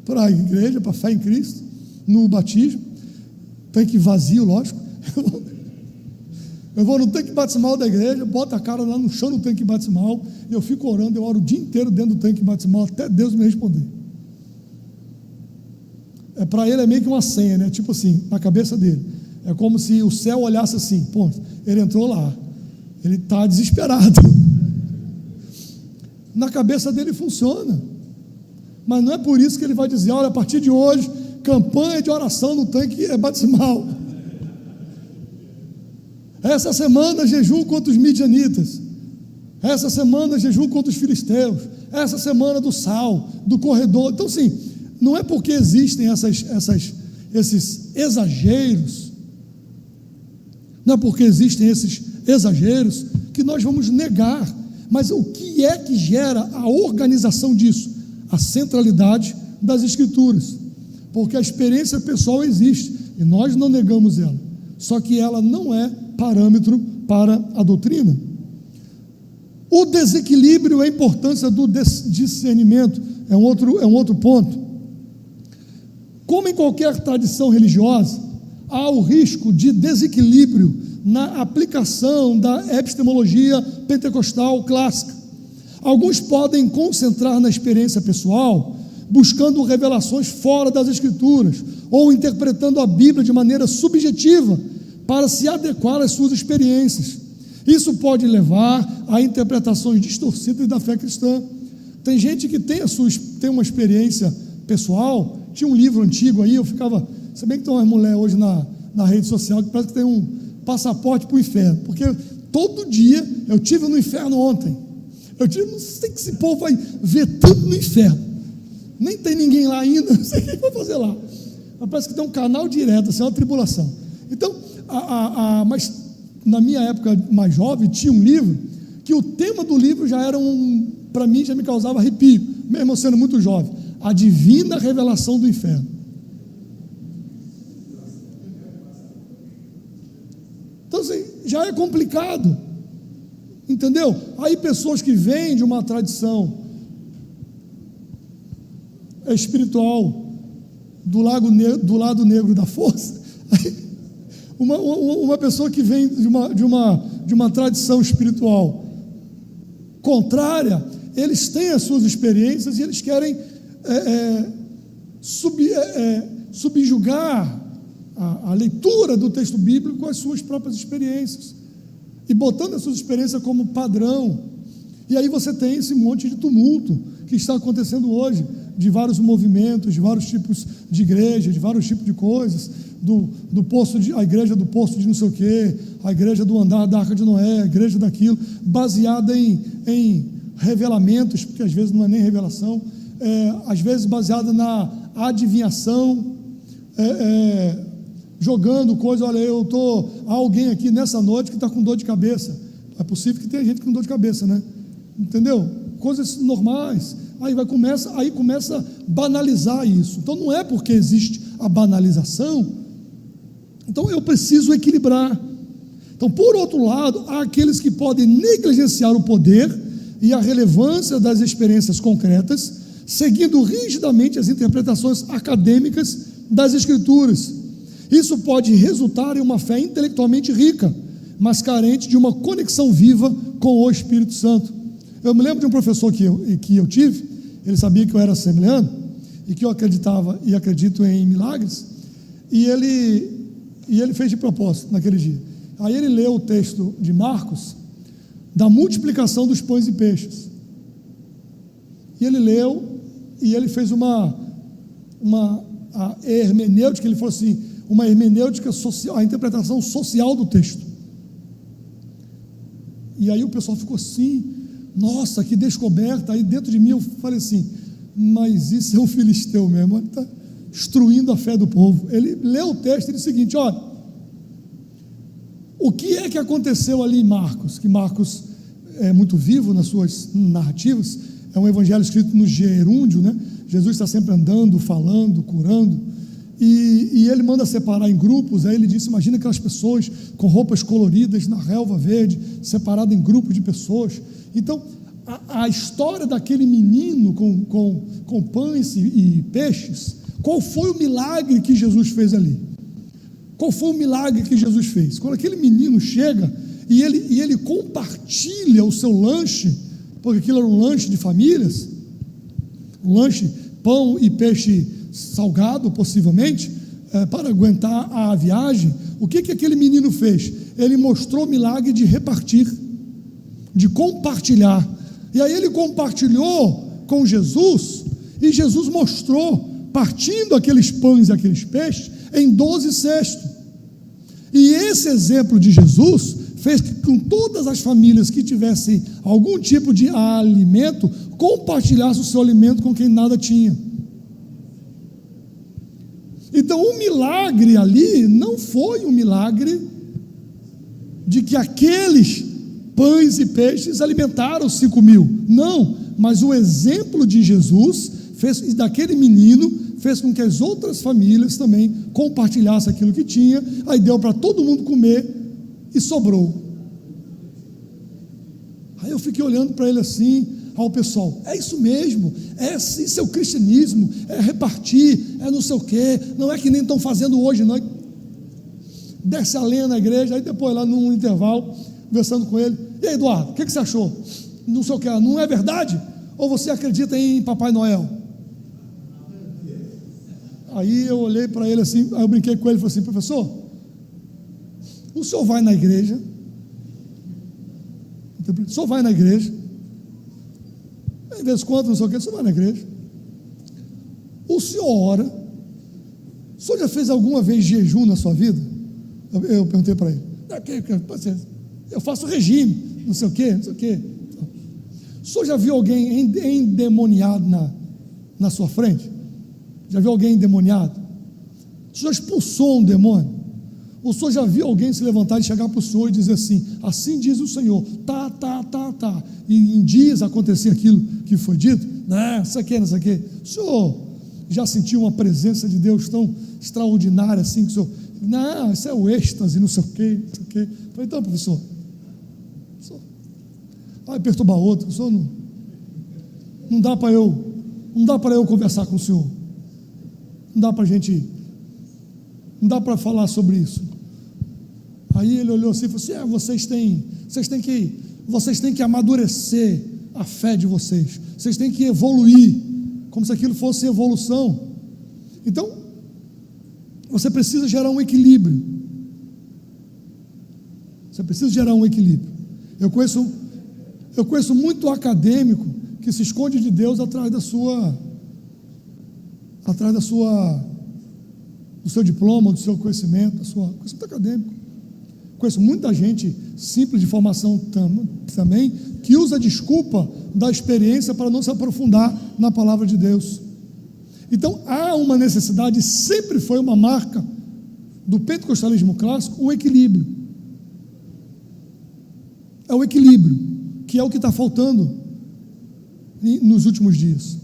para a igreja, para a fé em Cristo, no batismo, tanque vazio, lógico. Eu vou no tanque batismal da igreja, boto a cara lá no chão do tanque batismal, e eu fico orando, eu oro o dia inteiro dentro do tanque batismal, até Deus me responder. Para ele é meio que uma senha, né? Tipo assim, na cabeça dele. É como se o céu olhasse assim, pô, ele entrou lá, ele está desesperado. Na cabeça dele funciona, mas não é por isso que ele vai dizer, olha, a partir de hoje, campanha de oração no tanque batismal. Essa semana jejum contra os midianitas. Essa semana jejum contra os filisteus. Essa semana do sal, do corredor. Então, sim, não é porque existem esses exageros, não é porque existem esses exageros que nós vamos negar. Mas o que é que gera a organização disso? A centralidade das Escrituras. Porque a experiência pessoal existe e nós não negamos ela. Só que ela não é parâmetro para a doutrina. O desequilíbrio e a importância do discernimento é um outro ponto. Como em qualquer tradição religiosa, há o risco de desequilíbrio na aplicação da epistemologia pentecostal clássica. Alguns podem concentrar na experiência pessoal, buscando revelações fora das Escrituras, ou interpretando a Bíblia de maneira subjetiva, para se adequar às suas experiências. Isso pode levar a interpretações distorcidas da fé cristã. Tem gente que tem uma experiência pessoal. Tinha um livro antigo aí, eu ficava, se bem que tem umas mulheres hoje na rede social que parece que tem um passaporte para o inferno, porque todo dia eu tive no inferno ontem. Não sei que esse povo vai ver tanto no inferno. Nem tem ninguém lá ainda, não sei o que eu vou fazer lá. Mas parece que tem um canal direto, assim, é uma tribulação. Então, mas na minha época mais jovem, tinha um livro, que o tema do livro já era para mim, já me causava arrepio, mesmo eu sendo muito jovem, a divina revelação do inferno. Então, assim, já é complicado, entendeu? Aí pessoas que vêm de uma tradição espiritual do lado negro da força, uma pessoa que vem de uma tradição espiritual contrária, eles têm as suas experiências e eles querem subjugar a leitura do texto bíblico com as suas próprias experiências, e botando as suas experiências como padrão. E aí você tem esse monte de tumulto que está acontecendo hoje, de vários movimentos, de vários tipos de igreja, de vários tipos de coisas, a igreja do poço de não sei o quê, a igreja do andar da Arca de Noé, a igreja daquilo, baseada em revelamentos, porque às vezes não é nem revelação, às vezes baseada na adivinhação, jogando coisa. Olha, há alguém aqui nessa noite que está com dor de cabeça. É possível que tenha gente com dor de cabeça, né? Entendeu? Coisas normais. Aí começa a banalizar isso. Então não é porque existe a banalização. Então eu preciso equilibrar. Então, por outro lado, há aqueles que podem negligenciar o poder e a relevância das experiências concretas, seguindo rigidamente as interpretações acadêmicas das Escrituras. Isso pode resultar em uma fé intelectualmente rica, mas carente de uma conexão viva com o Espírito Santo. Eu me lembro de um professor que eu tive, ele sabia que eu era assembleano, e que eu acreditava e acredito em milagres, e ele fez de propósito naquele dia. Aí ele leu o texto de Marcos, da multiplicação dos pães e peixes, e ele leu, e ele fez a hermenêutica, ele falou assim, uma hermenêutica social, a interpretação social do texto. E aí o pessoal ficou assim, nossa, que descoberta. Aí dentro de mim eu falei assim, mas isso é um filisteu mesmo, ele está destruindo a fé do povo. Ele leu o texto e disse o seguinte: olha, o que é que aconteceu ali em Marcos? Que Marcos é muito vivo nas suas narrativas, é um evangelho escrito no gerúndio, né? Jesus está sempre andando, falando, curando, e ele manda separar em grupos. Aí ele disse, imagina aquelas pessoas com roupas coloridas na relva verde, separado em grupos de pessoas. Então, a história daquele menino com pães e peixes, qual foi o milagre que Jesus fez ali? Qual foi o milagre que Jesus fez? Quando aquele menino chega e ele compartilha o seu lanche, porque aquilo era um lanche de famílias, um lanche, pão e peixe salgado, possivelmente, para aguentar a viagem. O que aquele menino fez? Ele mostrou o milagre de repartir, de compartilhar. E aí ele compartilhou com Jesus, e Jesus mostrou, partindo aqueles pães e aqueles peixes, em 12 cestos. E esse exemplo de Jesus fez com que todas as famílias que tivessem algum tipo de alimento, compartilhassem o seu alimento com quem nada tinha. Então o milagre ali não foi um milagre de que aqueles pães e peixes alimentaram os 5.000, não, mas o exemplo de Jesus fez, daquele menino, fez com que as outras famílias também compartilhassem aquilo que tinha, aí deu para todo mundo comer e sobrou. Aí eu fiquei olhando para ele assim, ao pessoal, é isso mesmo, isso é o cristianismo, é repartir, é não sei o quê, não é que nem estão fazendo hoje, não. Desce a lenha na igreja, aí depois lá num intervalo, conversando com ele, e aí Eduardo, o que você achou? Não sei o que, não é verdade? Ou você acredita em Papai Noel? Aí eu olhei para ele assim, aí eu brinquei com ele e falei assim, professor, o senhor vai na igreja? O senhor vai na igreja? Às vezes quando, não sei o que, o senhor vai na igreja? O senhor ora? O senhor já fez alguma vez jejum na sua vida? Eu perguntei para ele. Eu faço regime, não sei o que, não sei o que. O senhor já viu alguém endemoniado na sua frente? Já viu alguém endemoniado? O senhor expulsou um demônio? O senhor já viu alguém se levantar e chegar para o senhor e dizer assim diz o Senhor, tá, e em dias acontecer aquilo que foi dito? Não, isso aqui, não sei o quê. O senhor já sentiu uma presença de Deus tão extraordinária assim, que o senhor, não, isso é o êxtase, não sei o quê, não sei o quê. Eu falei, então professor, vai perturbar outro, o senhor não dá para eu conversar com o senhor, não dá para a gente, não dá para falar sobre isso. Aí ele olhou assim e falou assim, vocês têm que amadurecer a fé de vocês têm que evoluir, como se aquilo fosse evolução. Então, você precisa gerar um equilíbrio. Eu conheço muito acadêmico que se esconde de Deus atrás do seu diploma, do seu conhecimento, conhecimento acadêmico. Conheço muita gente simples de formação também, que usa a desculpa da experiência para não se aprofundar na palavra de Deus. Então há uma necessidade, sempre foi uma marca do pentecostalismo clássico, o equilíbrio. É o equilíbrio, que é o que está faltando nos últimos dias.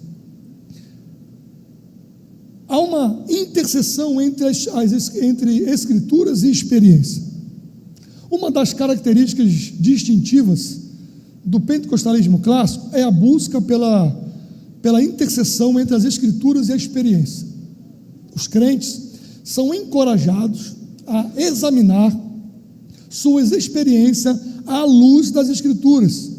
Há uma interseção entre escrituras e experiência. Uma das características distintivas do pentecostalismo clássico é a busca pela interseção entre as escrituras e a experiência. Os crentes são encorajados a examinar suas experiências à luz das escrituras,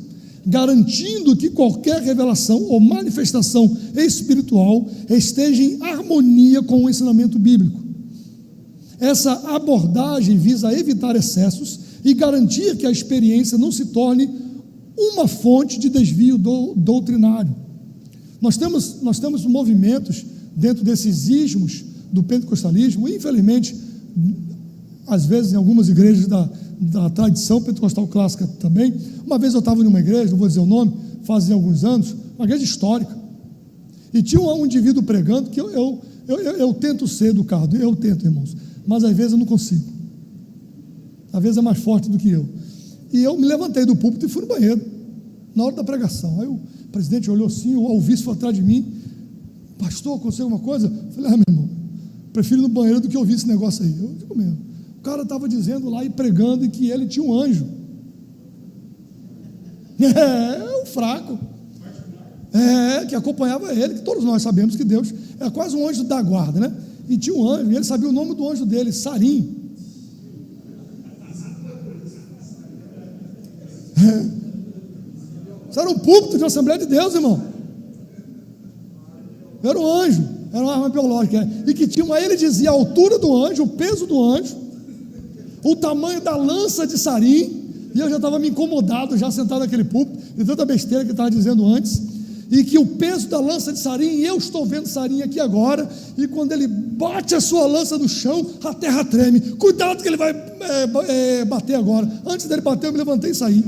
garantindo que qualquer revelação ou manifestação espiritual esteja em harmonia com o ensinamento bíblico. Essa abordagem visa evitar excessos e garantir que a experiência não se torne uma fonte de desvio doutrinário. Nós temos movimentos dentro desses ismos do pentecostalismo, e infelizmente, às vezes em algumas igrejas da tradição pentecostal clássica também. Uma vez eu estava em uma igreja, não vou dizer o nome, fazia alguns anos, uma igreja histórica, e tinha um indivíduo pregando que eu tento ser educado, irmãos, mas às vezes eu não consigo, às vezes é mais forte do que eu, e eu me levantei do púlpito e fui no banheiro, na hora da pregação. Aí o presidente olhou assim, o alvice foi atrás de mim, pastor, aconteceu alguma coisa? Eu falei, meu irmão, prefiro ir no banheiro do que ouvir esse negócio aí. Eu digo mesmo, o cara estava dizendo lá e pregando que ele tinha um anjo, um fraco, que acompanhava ele, que todos nós sabemos que Deus é quase um anjo da guarda, né? E tinha um anjo, e ele sabia o nome do anjo dele, Sarim. Isso era um púlpito de uma Assembleia de Deus, irmão. Era um anjo, era uma arma biológica, e que tinha ele dizia a altura do anjo, o peso do anjo, o tamanho da lança de Sarim, e eu já estava me incomodado, já sentado naquele púlpito, de tanta besteira que ele estava dizendo antes. e que o peso da lança de Sarim, eu estou vendo Sarim aqui agora, e quando ele bate a sua lança no chão, a terra treme. Cuidado que ele vai bater agora. Antes dele bater, eu me levantei e saí.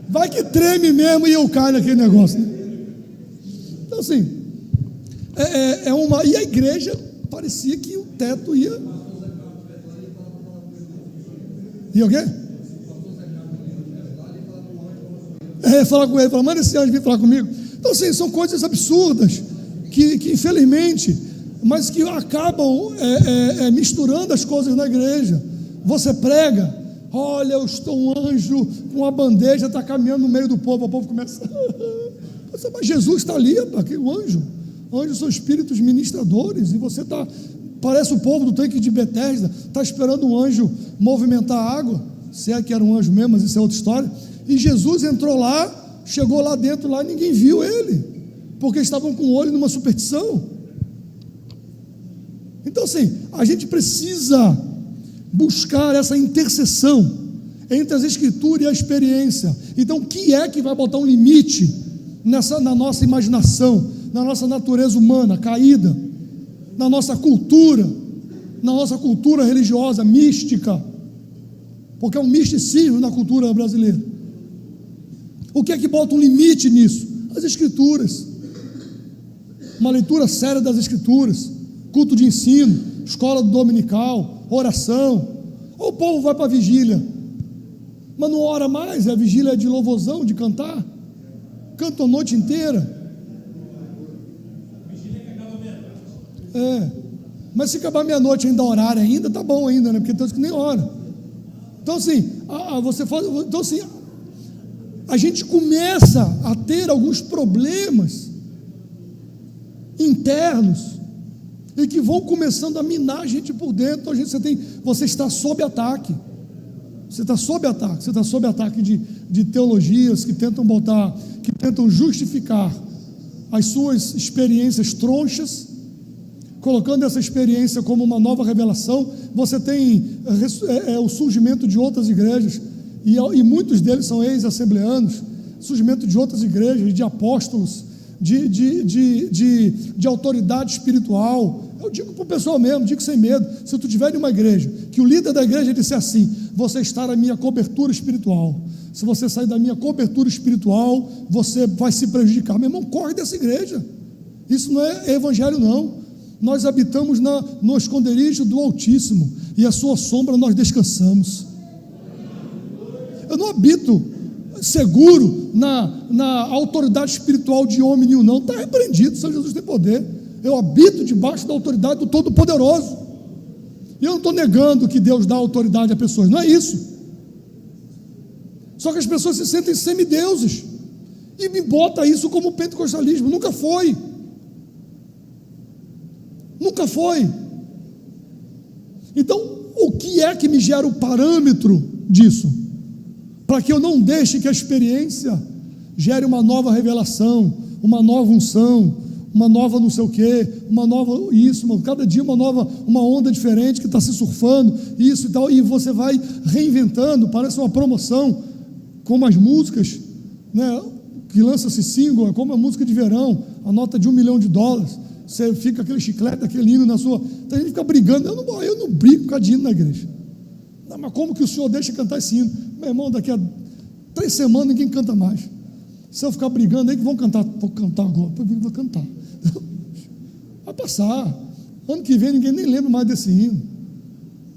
Vai que treme mesmo e eu caio naquele negócio, né? Então assim, e a igreja parecia que o teto ia o quê? Falar com ele, falar, manda esse anjo vir falar comigo. Então assim, são coisas absurdas que infelizmente, mas que acabam misturando as coisas na igreja. Você prega, olha, eu estou um anjo com uma bandeja, está caminhando no meio do povo, o povo começa mas Jesus está ali, o anjo. Anjos são espíritos ministradores, e você parece o povo do tanque de Betesda, está esperando um anjo movimentar a água, se é que era um anjo mesmo, mas isso é outra história. E Jesus entrou lá, chegou lá dentro, lá ninguém viu ele, porque estavam com o olho numa superstição. Então assim, a gente precisa buscar essa interseção entre as escrituras e a experiência. Então o que é que vai botar um limite na nossa imaginação, na nossa natureza humana caída, na nossa cultura religiosa, mística, porque é um misticismo na cultura brasileira. O que é que bota um limite nisso? As escrituras, uma leitura séria das escrituras, culto de ensino, escola dominical, oração. Ou o povo vai para a vigília, mas não ora mais, a vigília é de louvorzão, de cantar, canta a noite inteira. Mas se acabar meia-noite ainda orar ainda, tá bom ainda, né? Porque tem que nem ora. Então assim, então assim, a gente começa a ter alguns problemas internos e que vão começando a minar a gente por dentro. Então você está sob ataque. Você está sob ataque de teologias que tentam justificar as suas experiências tronchas, colocando essa experiência como uma nova revelação. Você tem o surgimento de outras igrejas, e muitos deles são ex-assembleanos, surgimento de outras igrejas, de apóstolos, de autoridade espiritual. Eu digo para o pessoal mesmo, digo sem medo, se tu tiver em uma igreja, que o líder da igreja disse assim, você está na minha cobertura espiritual, se você sair da minha cobertura espiritual, você vai se prejudicar. Meu irmão, corre dessa igreja, isso não é evangelho não. Nós habitamos no esconderijo do Altíssimo, e a sua sombra nós descansamos. Eu não habito seguro na autoridade espiritual de homem nenhum não, está repreendido, São Jesus tem poder. Eu habito debaixo da autoridade do Todo-Poderoso, e eu não estou negando que Deus dá autoridade a pessoas, não é isso, só que as pessoas se sentem semideuses, e me bota isso como pentecostalismo. Nunca foi. Então, o que é que me gera o parâmetro disso? Para que eu não deixe que a experiência gere uma nova revelação, uma nova unção, uma nova não sei o quê, uma nova isso, cada dia uma onda diferente que está se surfando, isso e tal, e você vai reinventando, parece uma promoção, como as músicas, né, que lança-se single, é como a música de verão, a nota de $1 milhão, você fica aquele chiclete, aquele hino na sua, então a gente fica brigando. Eu não brigo com cada hino na igreja. Não, mas como que o senhor deixa cantar esse hino? Meu irmão, daqui a 3 semanas ninguém canta mais. Se eu ficar brigando aí que vão cantar, vou cantar agora, vou cantar. Vai passar. Ano que vem ninguém nem lembra mais desse hino.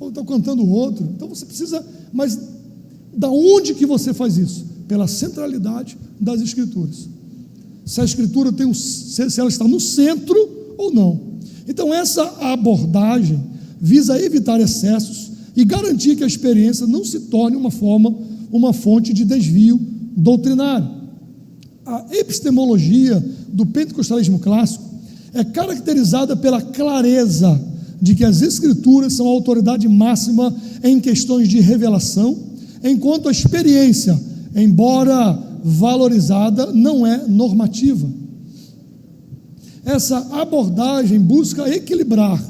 Está cantando outro. Então você precisa, mas da onde que você faz isso? Pela centralidade das escrituras. Se a escritura se ela está no centro ou não. Então essa abordagem visa evitar excessos e garantir que a experiência não se torne uma fonte de desvio doutrinário. A epistemologia do pentecostalismo clássico é caracterizada pela clareza de que as escrituras são a autoridade máxima em questões de revelação, enquanto a experiência, embora valorizada, não é normativa. Essa abordagem busca equilibrar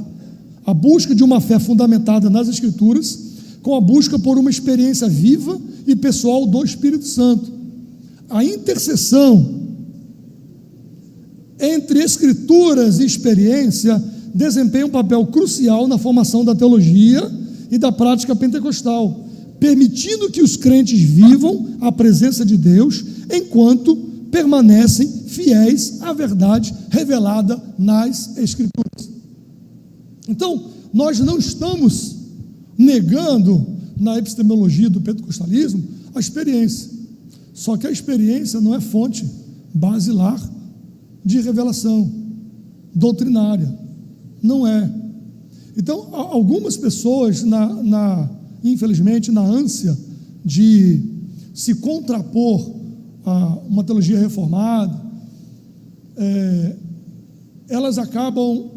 a busca de uma fé fundamentada nas Escrituras com a busca por uma experiência viva e pessoal do Espírito Santo. A interseção entre escrituras e experiência, desempenha um papel crucial na formação da teologia e da prática pentecostal, permitindo que os crentes vivam a presença de Deus enquanto permanecem fiéis à verdade revelada nas Escrituras. Então, nós não estamos negando na epistemologia do pentecostalismo a experiência, só que a experiência não é fonte basilar de revelação doutrinária, não é. Então, algumas pessoas, infelizmente, na ânsia de se contrapor a uma teologia reformada, elas acabam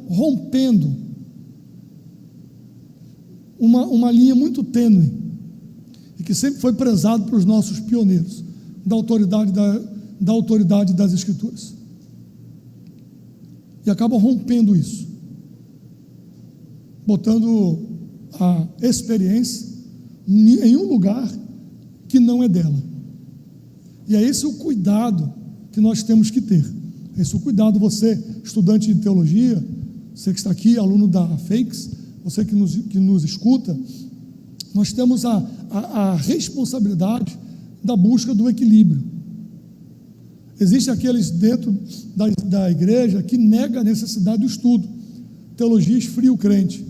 rompendo uma linha muito tênue, e que sempre foi prezado pelos nossos pioneiros, da autoridade das Escrituras. E acabam rompendo isso, botando a experiência em um lugar que não é dela. E é esse o cuidado que nós temos que ter. Esse o cuidado, você, estudante de teologia, você que está aqui, aluno da FEIX, você que nos escuta, nós temos a responsabilidade da busca do equilíbrio. Existem aqueles dentro da igreja que negam a necessidade do estudo. Teologia esfria o crente.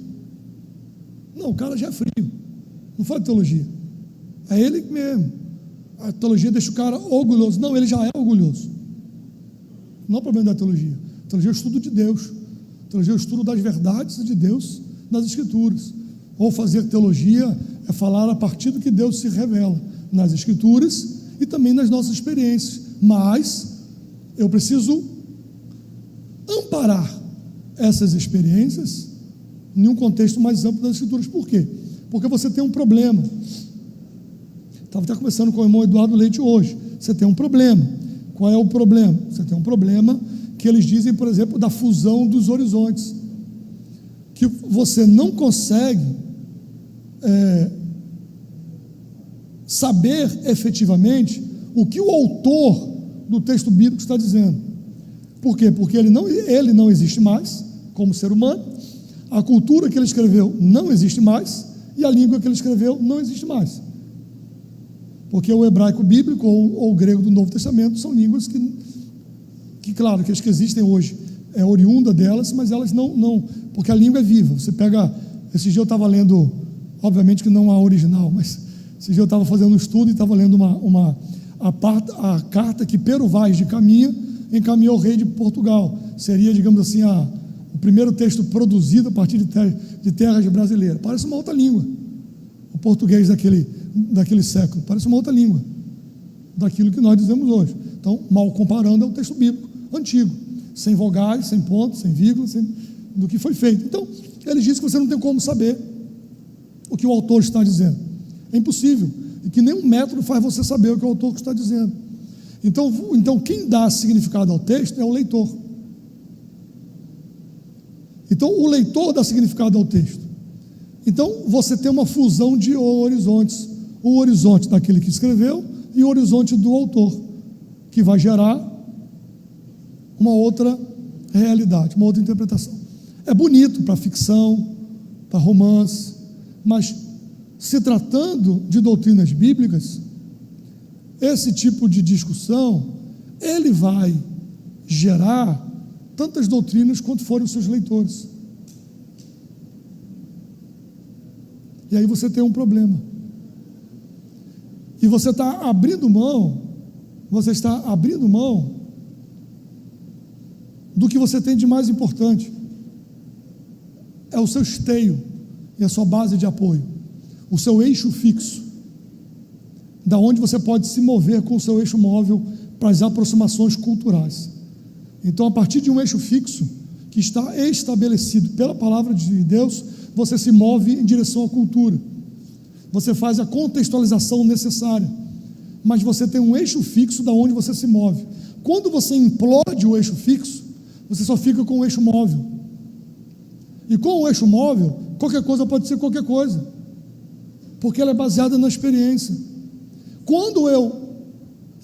Não, o cara já é frio, não fala de teologia, é ele mesmo. A teologia deixa o cara orgulhoso. Não, ele já é orgulhoso. Não é o problema da teologia. A teologia é o estudo de Deus. A teologia é o estudo das verdades de Deus nas Escrituras. Ou fazer teologia é falar a partir do que Deus se revela nas Escrituras e também nas nossas experiências. Mas eu preciso amparar essas experiências em um contexto mais amplo das Escrituras. Por quê? Porque você tem um problema. Estava até conversando com o irmão Eduardo Leite hoje. Você tem um problema. Qual é o problema? Você tem um problema que eles dizem, por exemplo, da fusão dos horizontes, que você não consegue saber efetivamente o que o autor do texto bíblico está dizendo. Por quê? Porque ele não existe mais como ser humano, a cultura que ele escreveu não existe mais, e a língua que ele escreveu não existe mais. Porque o hebraico bíblico ou o grego do Novo Testamento são línguas que claro, que as que existem hoje é oriunda delas, mas elas não, porque a língua é viva. Você pega, esse dia eu estava lendo, obviamente que não a original, mas esse dia eu estava fazendo um estudo e estava lendo a carta que Pero Vaz de Caminha encaminhou ao rei de Portugal. Seria, digamos assim, o primeiro texto produzido a partir de terras brasileiras. Parece uma outra língua. O português daquele século parece uma outra língua daquilo que nós dizemos hoje. Então, mal comparando, é um texto bíblico antigo, sem vogais, sem pontos, sem vírgulas, do que foi feito. Então, ele diz que você não tem como saber o que o autor está dizendo. É impossível. E que nenhum método faz você saber o que o autor está dizendo. Então quem dá significado ao texto é o leitor. Então, o leitor dá significado ao texto. Então, você tem uma fusão de horizontes. O horizonte daquele que escreveu e o horizonte do autor, que vai gerar uma outra realidade, uma outra interpretação. É bonito para ficção, para romance, mas se tratando de doutrinas bíblicas, esse tipo de discussão, ele vai gerar tantas doutrinas quanto forem os seus leitores. E aí você tem um problema. E você está abrindo mão do que você tem de mais importante. É o seu esteio e a sua base de apoio, o seu eixo fixo, da onde você pode se mover com o seu eixo móvel para as aproximações culturais. Então, a partir de um eixo fixo, que está estabelecido pela palavra de Deus, você se move em direção à cultura, você faz a contextualização necessária, mas você tem um eixo fixo da onde você se move. Quando você implode o eixo fixo, você só fica com o eixo móvel, e com o eixo móvel, qualquer coisa pode ser qualquer coisa, porque ela é baseada na experiência. Quando eu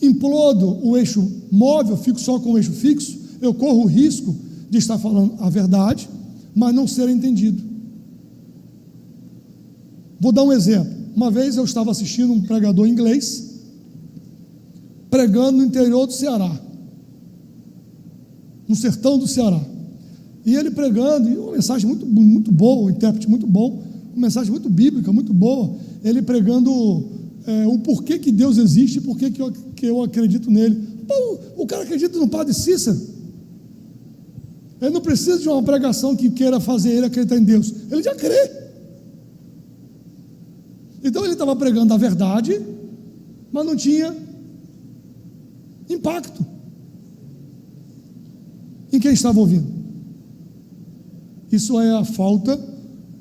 implodo o eixo móvel, fico só com o eixo fixo, eu corro o risco de estar falando a verdade, mas não ser entendido. Vou dar um exemplo. Uma vez eu estava assistindo um pregador inglês, pregando no interior do Ceará, no sertão do Ceará. E ele pregando, e uma mensagem muito boa, um intérprete muito bom, uma mensagem muito bíblica, muito boa, ele pregando o porquê que Deus existe e porquê que eu acredito nele. Pô, o cara acredita no Padre Cícero. Ele não precisa de uma pregação que queira fazer ele acreditar em Deus, ele já crê. Então ele estava pregando a verdade, mas não tinha impacto em quem estava ouvindo. Isso é a falta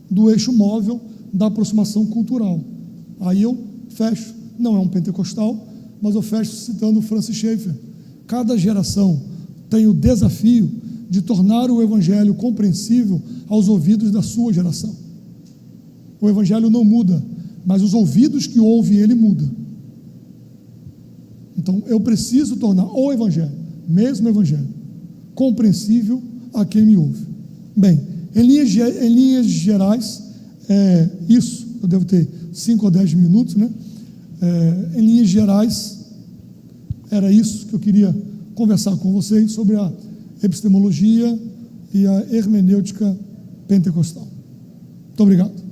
do eixo móvel da aproximação cultural. Aí eu fecho, não é um pentecostal, mas eu fecho citando Francis Schaeffer. Cada geração tem o desafio de tornar o evangelho compreensível aos ouvidos da sua geração. O evangelho não muda, mas os ouvidos que ouvem ele mudam. Então eu preciso tornar o evangelho, mesmo evangelho, compreensível a quem me ouve. Bem, em linhas gerais, isso, eu devo ter 5 ou 10 minutos, né? Em linhas gerais, era isso que eu queria conversar com vocês sobre a epistemologia e a hermenêutica pentecostal. Muito obrigado.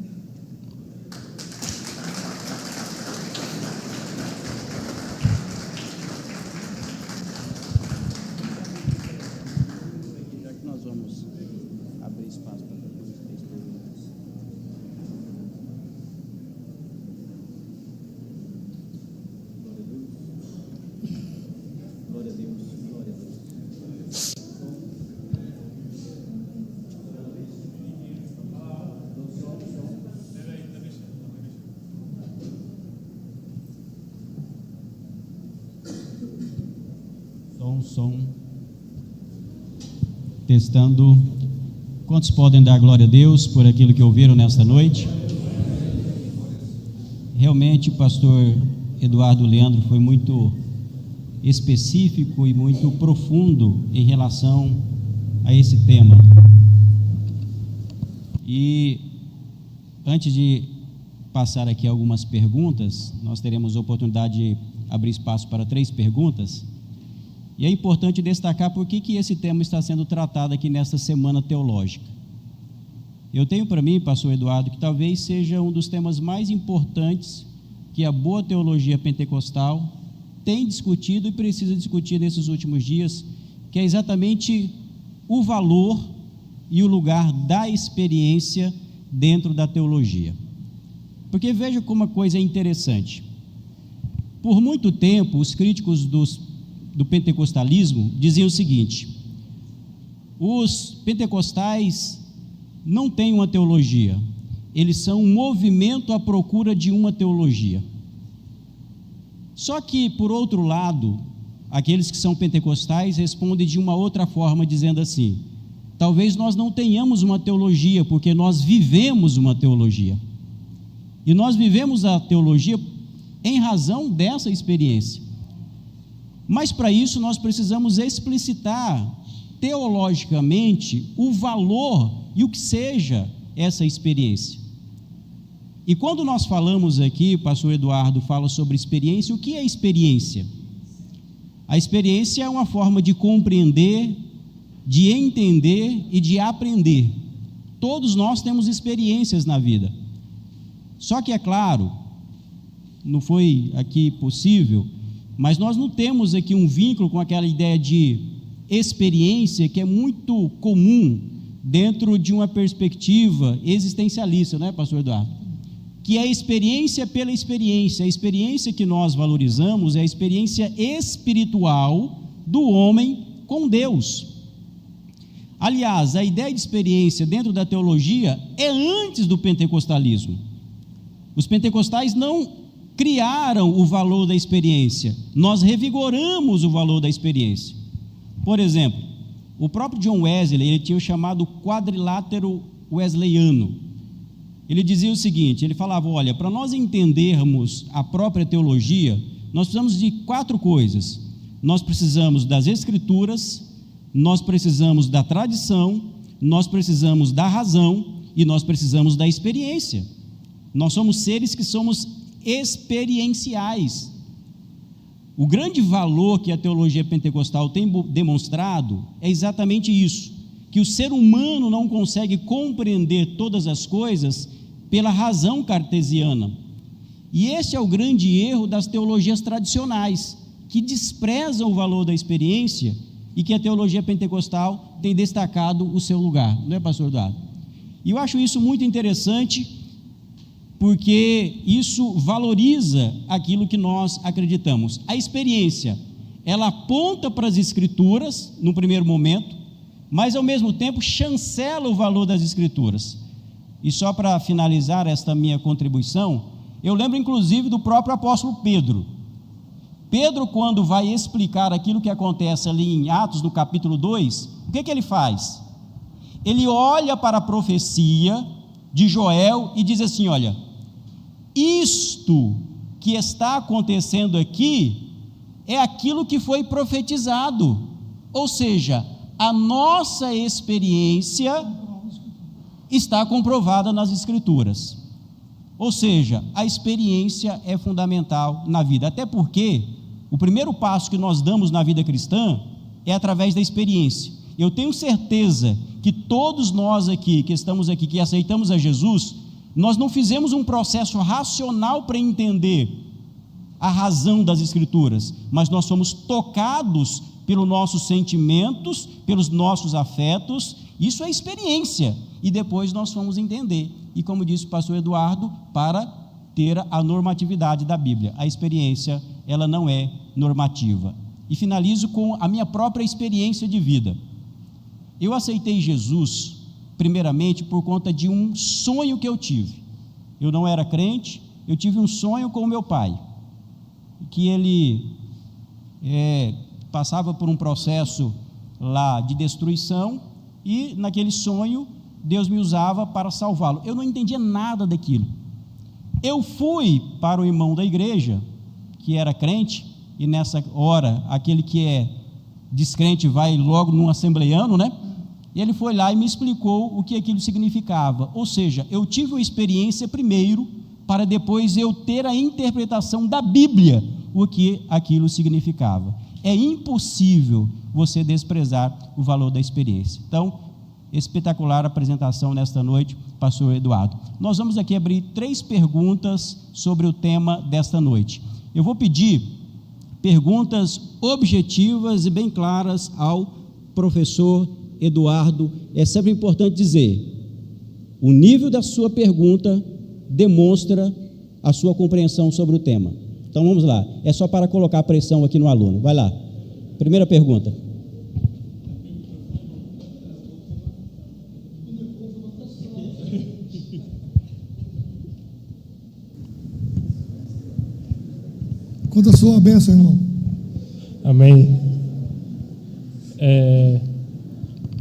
Som. Testando. Quantos podem dar glória a Deus por aquilo que ouviram nesta noite? Realmente o pastor Eduardo Leandro foi muito específico e muito profundo em relação a esse tema. E antes de passar aqui algumas perguntas, nós teremos a oportunidade de abrir espaço para 3 perguntas. E é importante destacar por que esse tema está sendo tratado aqui nesta semana teológica. Eu tenho para mim, pastor Eduardo, que talvez seja um dos temas mais importantes que a boa teologia pentecostal tem discutido e precisa discutir nesses últimos dias, que é exatamente o valor e o lugar da experiência dentro da teologia. Porque veja como uma coisa é interessante. Por muito tempo, os críticos do pentecostalismo diziam o seguinte: os pentecostais não têm uma teologia, eles são um movimento à procura de uma teologia. Só que, por outro lado, aqueles que são pentecostais respondem de uma outra forma, dizendo assim: talvez nós não tenhamos uma teologia, porque nós vivemos uma teologia, e nós vivemos a teologia em razão dessa experiência. Mas para isso nós precisamos explicitar teologicamente o valor e o que seja essa experiência. E quando nós falamos aqui, o pastor Eduardo fala sobre experiência, o que é experiência? A experiência é uma forma de compreender, de entender e de aprender. Todos nós temos experiências na vida. Só que é claro, não foi aqui possível, mas nós não temos aqui um vínculo com aquela ideia de experiência que é muito comum dentro de uma perspectiva existencialista, não é, pastor Eduardo? Que é a experiência pela experiência. A experiência que nós valorizamos é a experiência espiritual do homem com Deus. Aliás, a ideia de experiência dentro da teologia é antes do pentecostalismo. Os pentecostais não criaram o valor da experiência, nós revigoramos o valor da experiência. Por exemplo, o próprio John Wesley, ele tinha o chamado quadrilátero wesleyano. Ele dizia o seguinte, ele falava: olha, para nós entendermos a própria teologia, nós precisamos de 4 coisas. nós precisamos das Escrituras, nós precisamos da tradição, nós precisamos da razão e nós precisamos da experiência. Nós somos seres que somos experienciais. O grande valor que a teologia pentecostal tem demonstrado é exatamente isso, que o ser humano não consegue compreender todas as coisas pela razão cartesiana. E esse é o grande erro das teologias tradicionais, que desprezam o valor da experiência e que a teologia pentecostal tem destacado o seu lugar, não é, pastor Eduardo? E eu acho isso muito interessante, porque isso valoriza aquilo que nós acreditamos. A experiência, ela aponta para as Escrituras, no primeiro momento, mas ao mesmo tempo chancela o valor das Escrituras. E só para finalizar esta minha contribuição, eu lembro inclusive do próprio apóstolo Pedro. Pedro, quando vai explicar aquilo que acontece ali em Atos, no capítulo 2, o que ele faz? Ele olha para a profecia de Joel e diz assim: olha, isto que está acontecendo aqui é aquilo que foi profetizado, ou seja, a nossa experiência está comprovada nas Escrituras. Ou seja, a experiência é fundamental na vida, até porque o primeiro passo que nós damos na vida cristã é através da experiência. Eu tenho certeza que todos nós aqui, que estamos aqui, que aceitamos a Jesus, nós não fizemos um processo racional para entender a razão das Escrituras, mas nós somos tocados pelos nossos sentimentos, pelos nossos afetos. Isso é experiência, e depois nós vamos entender, e como disse o pastor Eduardo, para ter a normatividade da Bíblia. A experiência, ela não é normativa. E finalizo com a minha própria experiência de vida. Eu aceitei Jesus primeiramente por conta de um sonho que eu tive. Eu não era crente, eu tive um sonho com o meu pai, que ele passava por um processo lá de destruição, e naquele sonho Deus me usava para salvá-lo. Eu não entendia nada daquilo. Eu fui para o irmão da igreja, que era crente, e nessa hora, aquele que é descrente vai logo num assembleiano, né? E ele foi lá e me explicou o que aquilo significava. Ou seja, eu tive uma experiência primeiro, para depois eu ter a interpretação da Bíblia, o que aquilo significava. É impossível você desprezar o valor da experiência. Então, espetacular apresentação nesta noite, pastor Eduardo. Nós vamos aqui abrir 3 perguntas sobre o tema desta noite. Eu vou pedir perguntas objetivas e bem claras ao professor Eduardo. É sempre importante dizer, o nível da sua pergunta demonstra a sua compreensão sobre o tema. Então vamos lá, é só para colocar pressão aqui no aluno. Vai lá, primeira pergunta. Conta a sua bênção, irmão. Amém.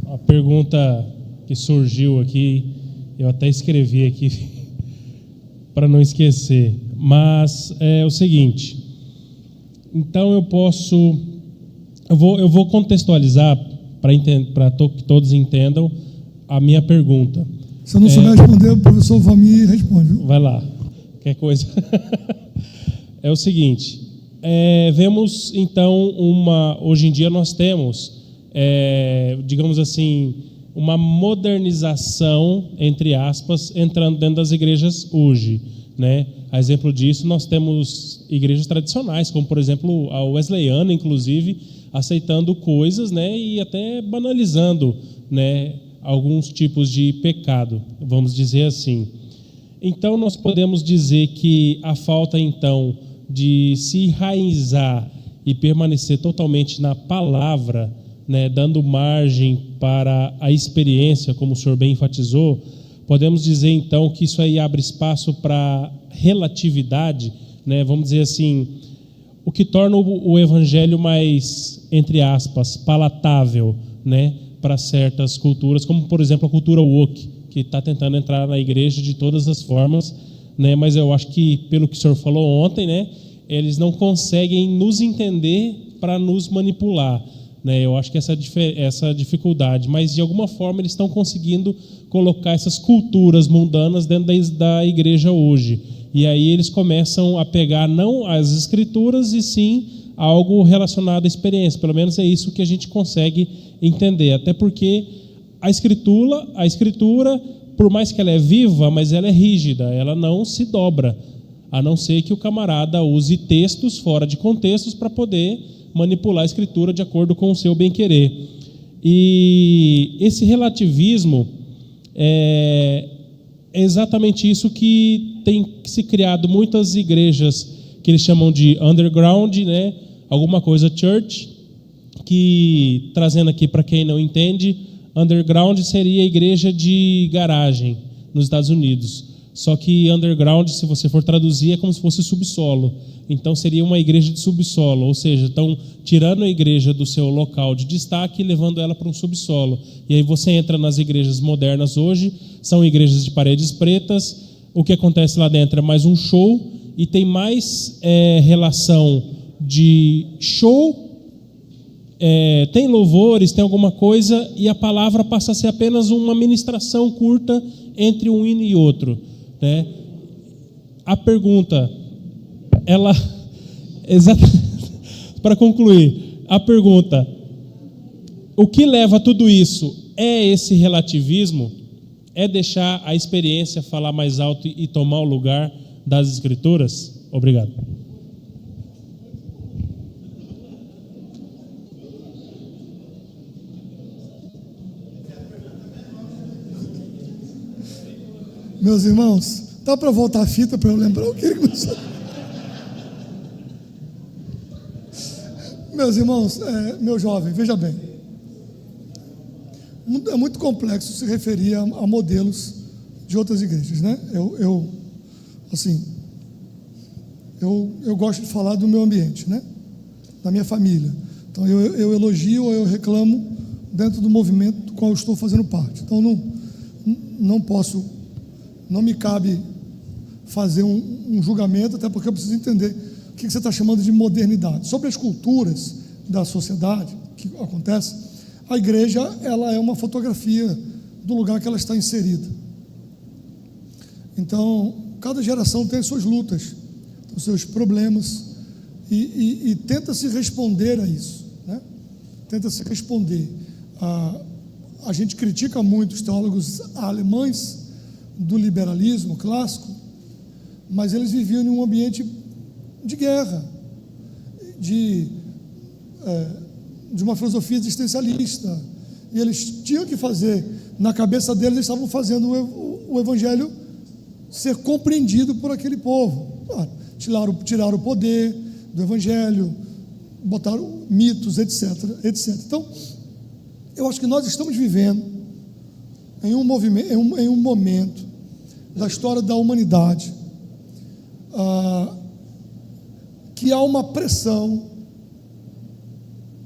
A pergunta que surgiu aqui, eu até escrevi aqui para não esquecer, mas é o seguinte. Então eu vou contextualizar para que todos entendam a minha pergunta. Se eu não souber responder, o professor Vamir responde, viu? Vai lá, qualquer coisa. É o seguinte, vemos então hoje em dia nós temos, digamos assim, uma modernização, entre aspas, entrando dentro das igrejas hoje, né? A exemplo disso, nós temos igrejas tradicionais, como por exemplo a Wesleyana, inclusive, aceitando coisas, né, e até banalizando, né, alguns tipos de pecado, vamos dizer assim. Então nós podemos dizer que a falta então de se enraizar e permanecer totalmente na palavra, né, dando margem para a experiência, como o senhor bem enfatizou, podemos dizer então que isso aí abre espaço para relatividade, né, vamos dizer assim, o que torna o evangelho mais, entre aspas, palatável, né, para certas culturas, como por exemplo a cultura woke, que está tentando entrar na igreja de todas as formas, né, mas eu acho que, pelo que o senhor falou ontem, né, eles não conseguem nos entender para nos manipular, né? Eu acho que essa dificuldade, mas de alguma forma eles estão conseguindo colocar essas culturas mundanas dentro da igreja hoje. E aí eles começam a pegar não as escrituras, e sim algo relacionado à experiência. Pelo menos é isso que a gente consegue entender. Até porque a escritura, por mais que ela é viva, mas ela é rígida, ela não se dobra, a não ser que o camarada use textos fora de contextos para poder manipular a escritura de acordo com o seu bem-querer. E esse relativismo é exatamente isso que tem se criado muitas igrejas que eles chamam de underground, né? Alguma coisa church, que, trazendo aqui para quem não entende, underground seria a igreja de garagem nos Estados Unidos. Só que underground, se você for traduzir, é como se fosse subsolo. Então seria uma igreja de subsolo, ou seja, estão tirando a igreja do seu local de destaque e levando ela para um subsolo. E aí você entra nas igrejas modernas hoje, são igrejas de paredes pretas. O que acontece lá dentro é mais um show, e tem mais relação de show, tem louvores, tem alguma coisa, e a palavra passa a ser apenas uma ministração curta entre um hino e outro, né? A pergunta, para concluir, a pergunta: o que leva a tudo isso? É esse relativismo? É deixar a experiência falar mais alto e tomar o lugar das escrituras? Obrigado. Meus irmãos, dá para voltar a fita para eu lembrar o que ele começou? Meus irmãos, meu jovem, veja bem, é muito complexo se referir a modelos de outras igrejas, né? Eu gosto de falar do meu ambiente, né? Da minha família. Então eu elogio ou eu reclamo dentro do movimento do qual eu estou fazendo parte. Então não me cabe fazer um julgamento, até porque eu preciso entender o que você está chamando de modernidade. Sobre as culturas da sociedade que acontece, a igreja, ela é uma fotografia do lugar que ela está inserida. Então, cada geração tem as suas lutas, os seus problemas, e tenta se responder a isso, né? Tenta se responder. A gente critica muito os teólogos alemães do liberalismo clássico, mas eles viviam em um ambiente de guerra, de uma filosofia existencialista, e eles tinham que fazer, na cabeça deles, eles estavam fazendo o evangelho ser compreendido por aquele povo. Tiraram o poder do evangelho, botaram mitos, etc. Então, eu acho que nós estamos vivendo em um momento da história da humanidade que há uma pressão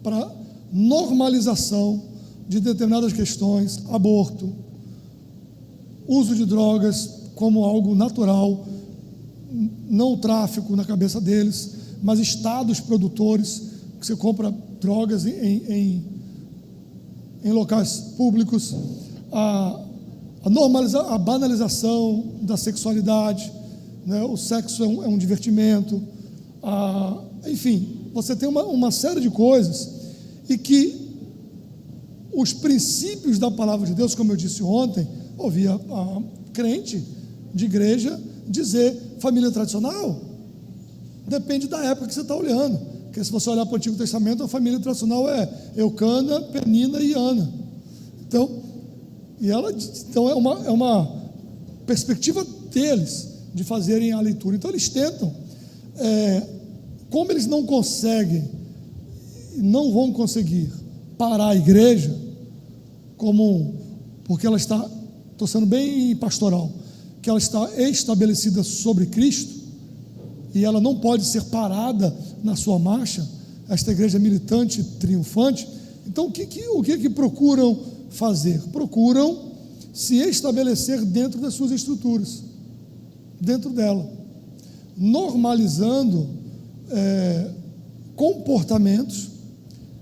para normalização de determinadas questões, aborto, uso de drogas como algo natural, não o tráfico na cabeça deles, mas estados produtores, que você compra drogas em locais públicos, a banalização da sexualidade, né? O sexo é um divertimento, enfim, você tem uma série de coisas, e que os princípios da palavra de Deus, como eu disse ontem, ouvi a crente de igreja dizer: família tradicional depende da época que você está olhando, porque se você olhar para o Antigo Testamento, a família tradicional é Eucana, Penina e Ana. Então é uma perspectiva deles de fazerem a leitura. Então eles tentam, como eles não conseguem, não vão conseguir parar a igreja, porque ela está, estou sendo bem pastoral, que ela está estabelecida sobre Cristo, e ela não pode ser parada na sua marcha, esta igreja militante, triunfante. Então o que procuram fazer? Procuram se estabelecer dentro das suas estruturas, dentro dela, normalizando comportamentos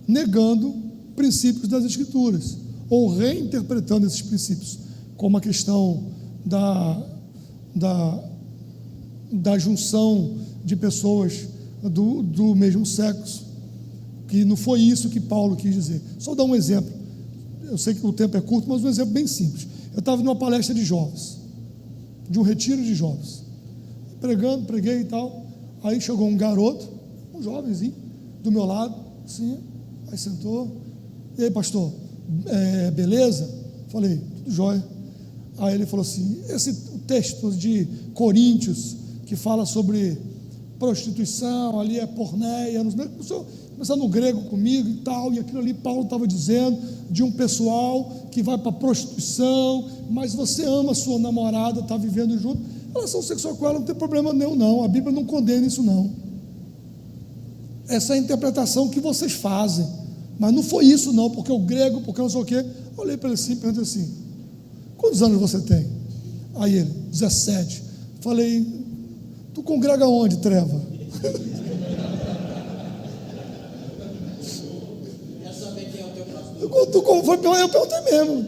negando princípios das Escrituras, ou reinterpretando esses princípios, como a questão da junção de pessoas do mesmo sexo, que não foi isso que Paulo quis dizer. Só dar um exemplo, eu sei que o tempo é curto, mas um exemplo bem simples. Eu estava numa palestra de jovens, de um retiro de jovens, preguei e tal, aí chegou um garoto, um jovenzinho, do meu lado, assim, aí sentou, e aí, pastor, beleza? Falei, tudo jóia. Aí ele falou assim, esse texto de Coríntios, que fala sobre prostituição, ali é porneia, começou a começar no grego comigo e tal, e aquilo ali Paulo estava dizendo de um pessoal que vai para a prostituição, mas você ama a sua namorada, está vivendo junto, relação sexual com ela não tem problema nenhum não, a Bíblia não condena isso não. Essa é a interpretação que vocês fazem, mas não foi isso não, porque o grego, porque não sei o quê. Olhei para ele assim, perguntei assim, quantos anos você tem? Aí ele, 17. Falei, tu congrega onde, Treva? Eu perguntei mesmo.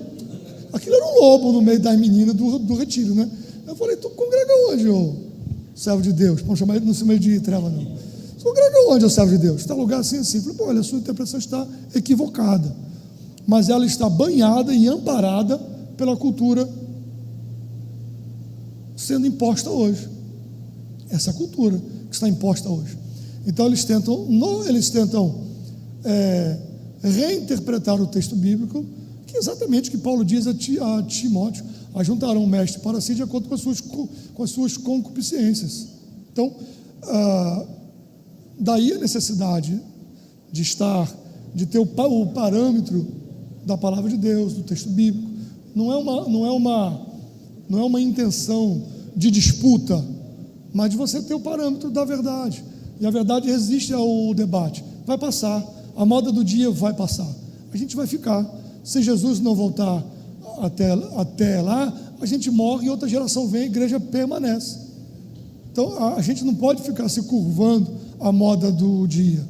Aquilo era um lobo no meio das meninas do retiro, né? Eu falei, tu congrega onde, ô servo de Deus? Vamos chamar ele, não se meio de Treva não. Tu congrega onde, ô servo de Deus? Está lugar assim, assim. Eu falei, pô, olha, a sua interpretação está equivocada, mas ela está banhada e amparada pela cultura sendo imposta hoje. Essa cultura que está imposta hoje. Então eles tentam reinterpretar o texto bíblico, que é exatamente o que Paulo diz a Timóteo, ajuntarão o mestre para si de acordo com as suas concupiscências. Então, daí a necessidade de ter o parâmetro da palavra de Deus, do texto bíblico. Não é uma intenção de disputa, mas de você ter o parâmetro da verdade. E a verdade resiste ao debate. Vai passar, a moda do dia vai passar. A gente vai ficar. Se Jesus não voltar até lá, a gente morre e outra geração vem, a igreja permanece. Então a gente não pode ficar se curvando à moda do dia.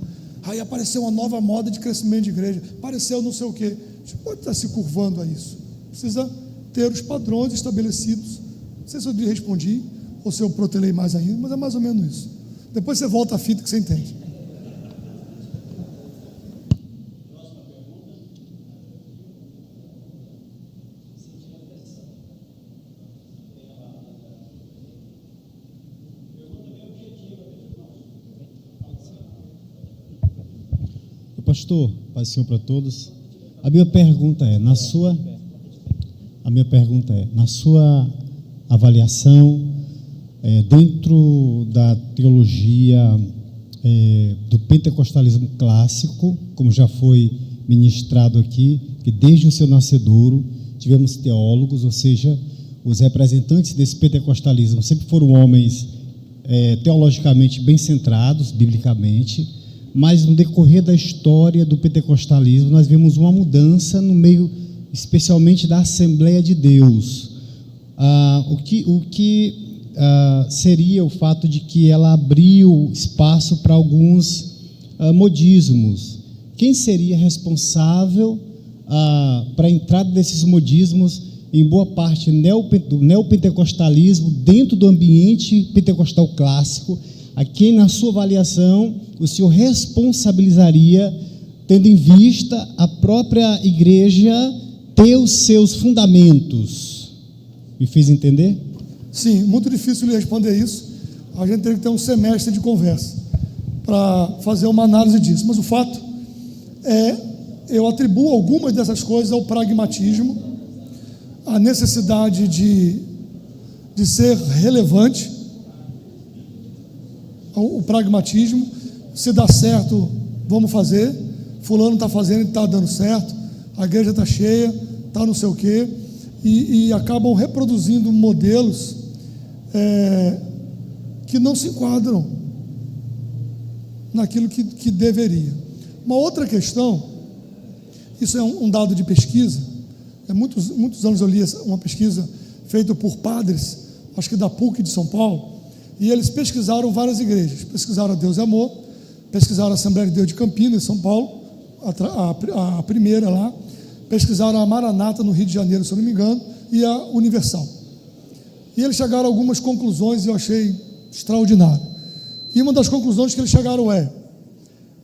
Aí apareceu uma nova moda de crescimento de igreja, apareceu não sei o quê. A gente pode estar se curvando a isso. Precisa ter os padrões estabelecidos. Não sei se eu lhe respondi ou se eu protelei mais ainda, mas é mais ou menos isso. Depois você volta a fita que você entende. Pastor, paz do Senhor para todos. A minha pergunta é, na sua avaliação, dentro da teologia do pentecostalismo clássico, como já foi ministrado aqui, que desde o seu nascedouro tivemos teólogos, ou seja, os representantes desse pentecostalismo sempre foram homens teologicamente bem centrados, biblicamente, mas no decorrer da história do pentecostalismo nós vemos uma mudança no meio, especialmente da Assembleia de Deus. O que seria o fato de que ela abriu espaço para alguns modismos. Quem seria responsável para a entrada desses modismos em boa parte do neopentecostalismo dentro do ambiente pentecostal clássico? A quem, na sua avaliação, o senhor responsabilizaria, tendo em vista a própria igreja ter os seus fundamentos? Me fez entender? Sim, muito difícil lhe responder isso. A gente teria que ter um semestre de conversa para fazer uma análise disso. Mas o fato eu atribuo algumas dessas coisas ao pragmatismo, à necessidade de ser relevante. O pragmatismo, se dá certo, vamos fazer. Fulano está fazendo e está dando certo. A igreja está cheia, está não sei o quê. E acabam reproduzindo modelos que não se enquadram naquilo que deveria. Uma outra questão, isso é um dado de pesquisa. Muitos anos eu li uma pesquisa feita por padres, acho que da PUC de São Paulo, e eles pesquisaram várias igrejas. Pesquisaram a Deus e Amor, pesquisaram a Assembleia de Deus de Campinas, São Paulo, a primeira lá, pesquisaram a Maranata no Rio de Janeiro, se eu não me engano, e a Universal. E eles chegaram a algumas conclusões e eu achei extraordinário. E uma das conclusões que eles chegaram é,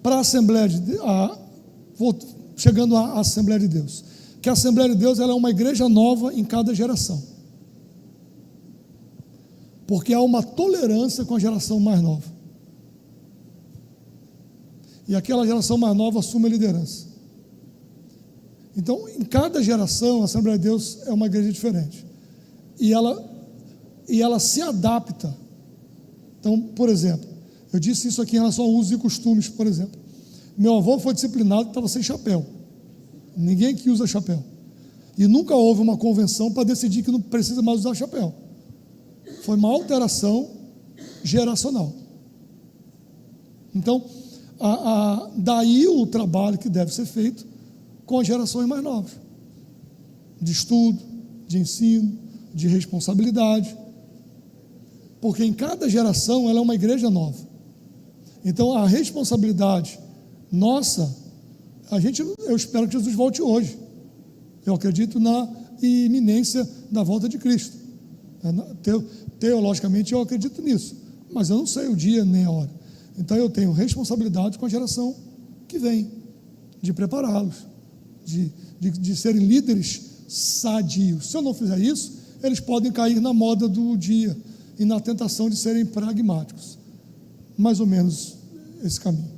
para a Assembleia de Deus, chegando à Assembleia de Deus, que a Assembleia de Deus ela é uma igreja nova em cada geração. Porque há uma tolerância com a geração mais nova. E aquela geração mais nova assume a liderança. Então, em cada geração, a Assembleia de Deus é uma igreja diferente. E ela se adapta. Então, por exemplo, eu disse isso aqui em relação a usos e costumes, por exemplo. Meu avô foi disciplinado e estava sem chapéu. Ninguém aqui usa chapéu. E nunca houve uma convenção para decidir que não precisa mais usar chapéu. Foi uma alteração geracional. Então, daí o trabalho que deve ser feito com as gerações mais novas. De estudo, de ensino, de responsabilidade. Porque em cada geração ela é uma igreja nova. Então, a responsabilidade nossa, eu espero que Jesus volte hoje. Eu acredito na iminência da volta de Cristo. Teologicamente eu acredito nisso, mas eu não sei o dia nem a hora. Então eu tenho responsabilidade com a geração que vem, de prepará-los, de serem líderes sadios. Se eu não fizer isso, eles podem cair na moda do dia e na tentação de serem pragmáticos. Mais ou menos esse caminho.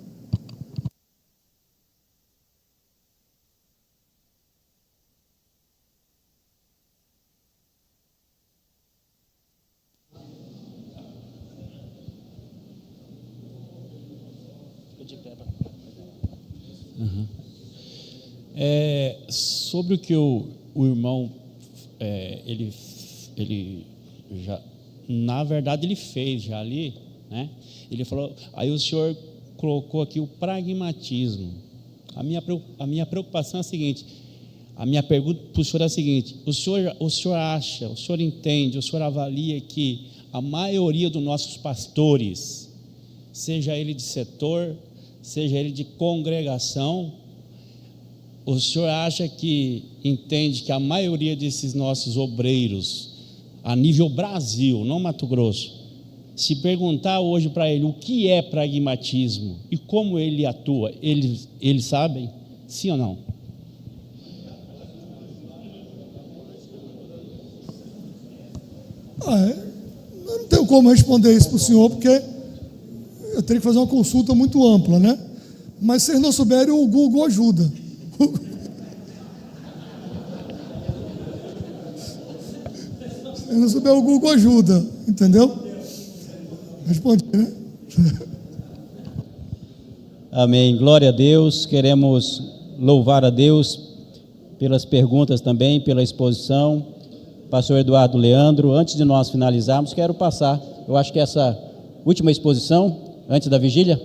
Sobre o que o irmão, ele já, na verdade ele fez já ali, né? Ele falou, aí o senhor colocou aqui o pragmatismo. A minha preocupação é a seguinte, a minha pergunta para o senhor é a seguinte, o senhor acha, o senhor entende, o senhor avalia que a maioria dos nossos pastores, seja ele de setor, seja ele de congregação, o senhor acha que entende que a maioria desses nossos obreiros, a nível Brasil, não Mato Grosso, se perguntar hoje para ele o que é pragmatismo e como ele atua, eles sabem? Sim ou não? Eu não tenho como responder isso para o senhor, porque eu teria que fazer uma consulta muito ampla, né? Mas se vocês não souberem, o Google ajuda. Se não souber, o Google ajuda, entendeu? Respondi, né? Amém, glória a Deus. Queremos louvar a Deus pelas perguntas também, pela exposição. Pastor Eduardo Leandro, antes de nós finalizarmos, quero passar, eu acho que essa última exposição, antes da vigília.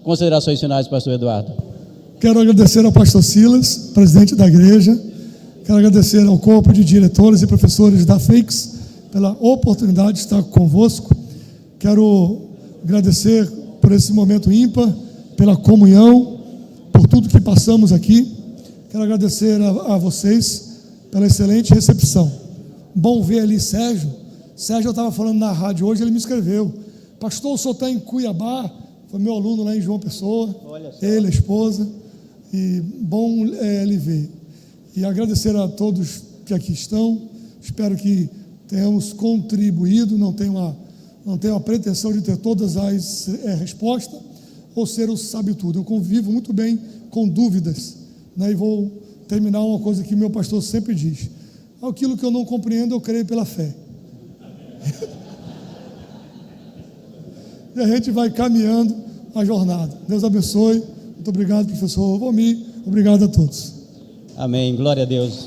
Considerações finais, pastor Eduardo. Quero agradecer ao pastor Silas, presidente da igreja. Quero agradecer ao corpo de diretores e professores da FEIX pela oportunidade de estar convosco. Quero agradecer por esse momento ímpar, pela comunhão, por tudo que passamos aqui. Quero agradecer a vocês pela excelente recepção. Bom ver ali Sérgio. Sérgio, eu estava falando na rádio hoje, ele me escreveu: pastor, o senhor está em Cuiabá? Foi meu aluno lá em João Pessoa, ele, a esposa, e bom lhe ver. E agradecer a todos que aqui estão, espero que tenhamos contribuído, não tenho a pretensão de ter todas as respostas, ou ser o sabe-tudo. Eu convivo muito bem com dúvidas, né? E vou terminar uma coisa que meu pastor sempre diz: aquilo que eu não compreendo, eu creio pela fé. E a gente vai caminhando a jornada. Deus abençoe. Muito obrigado, professor Valmir. Obrigado a todos. Amém, glória a Deus.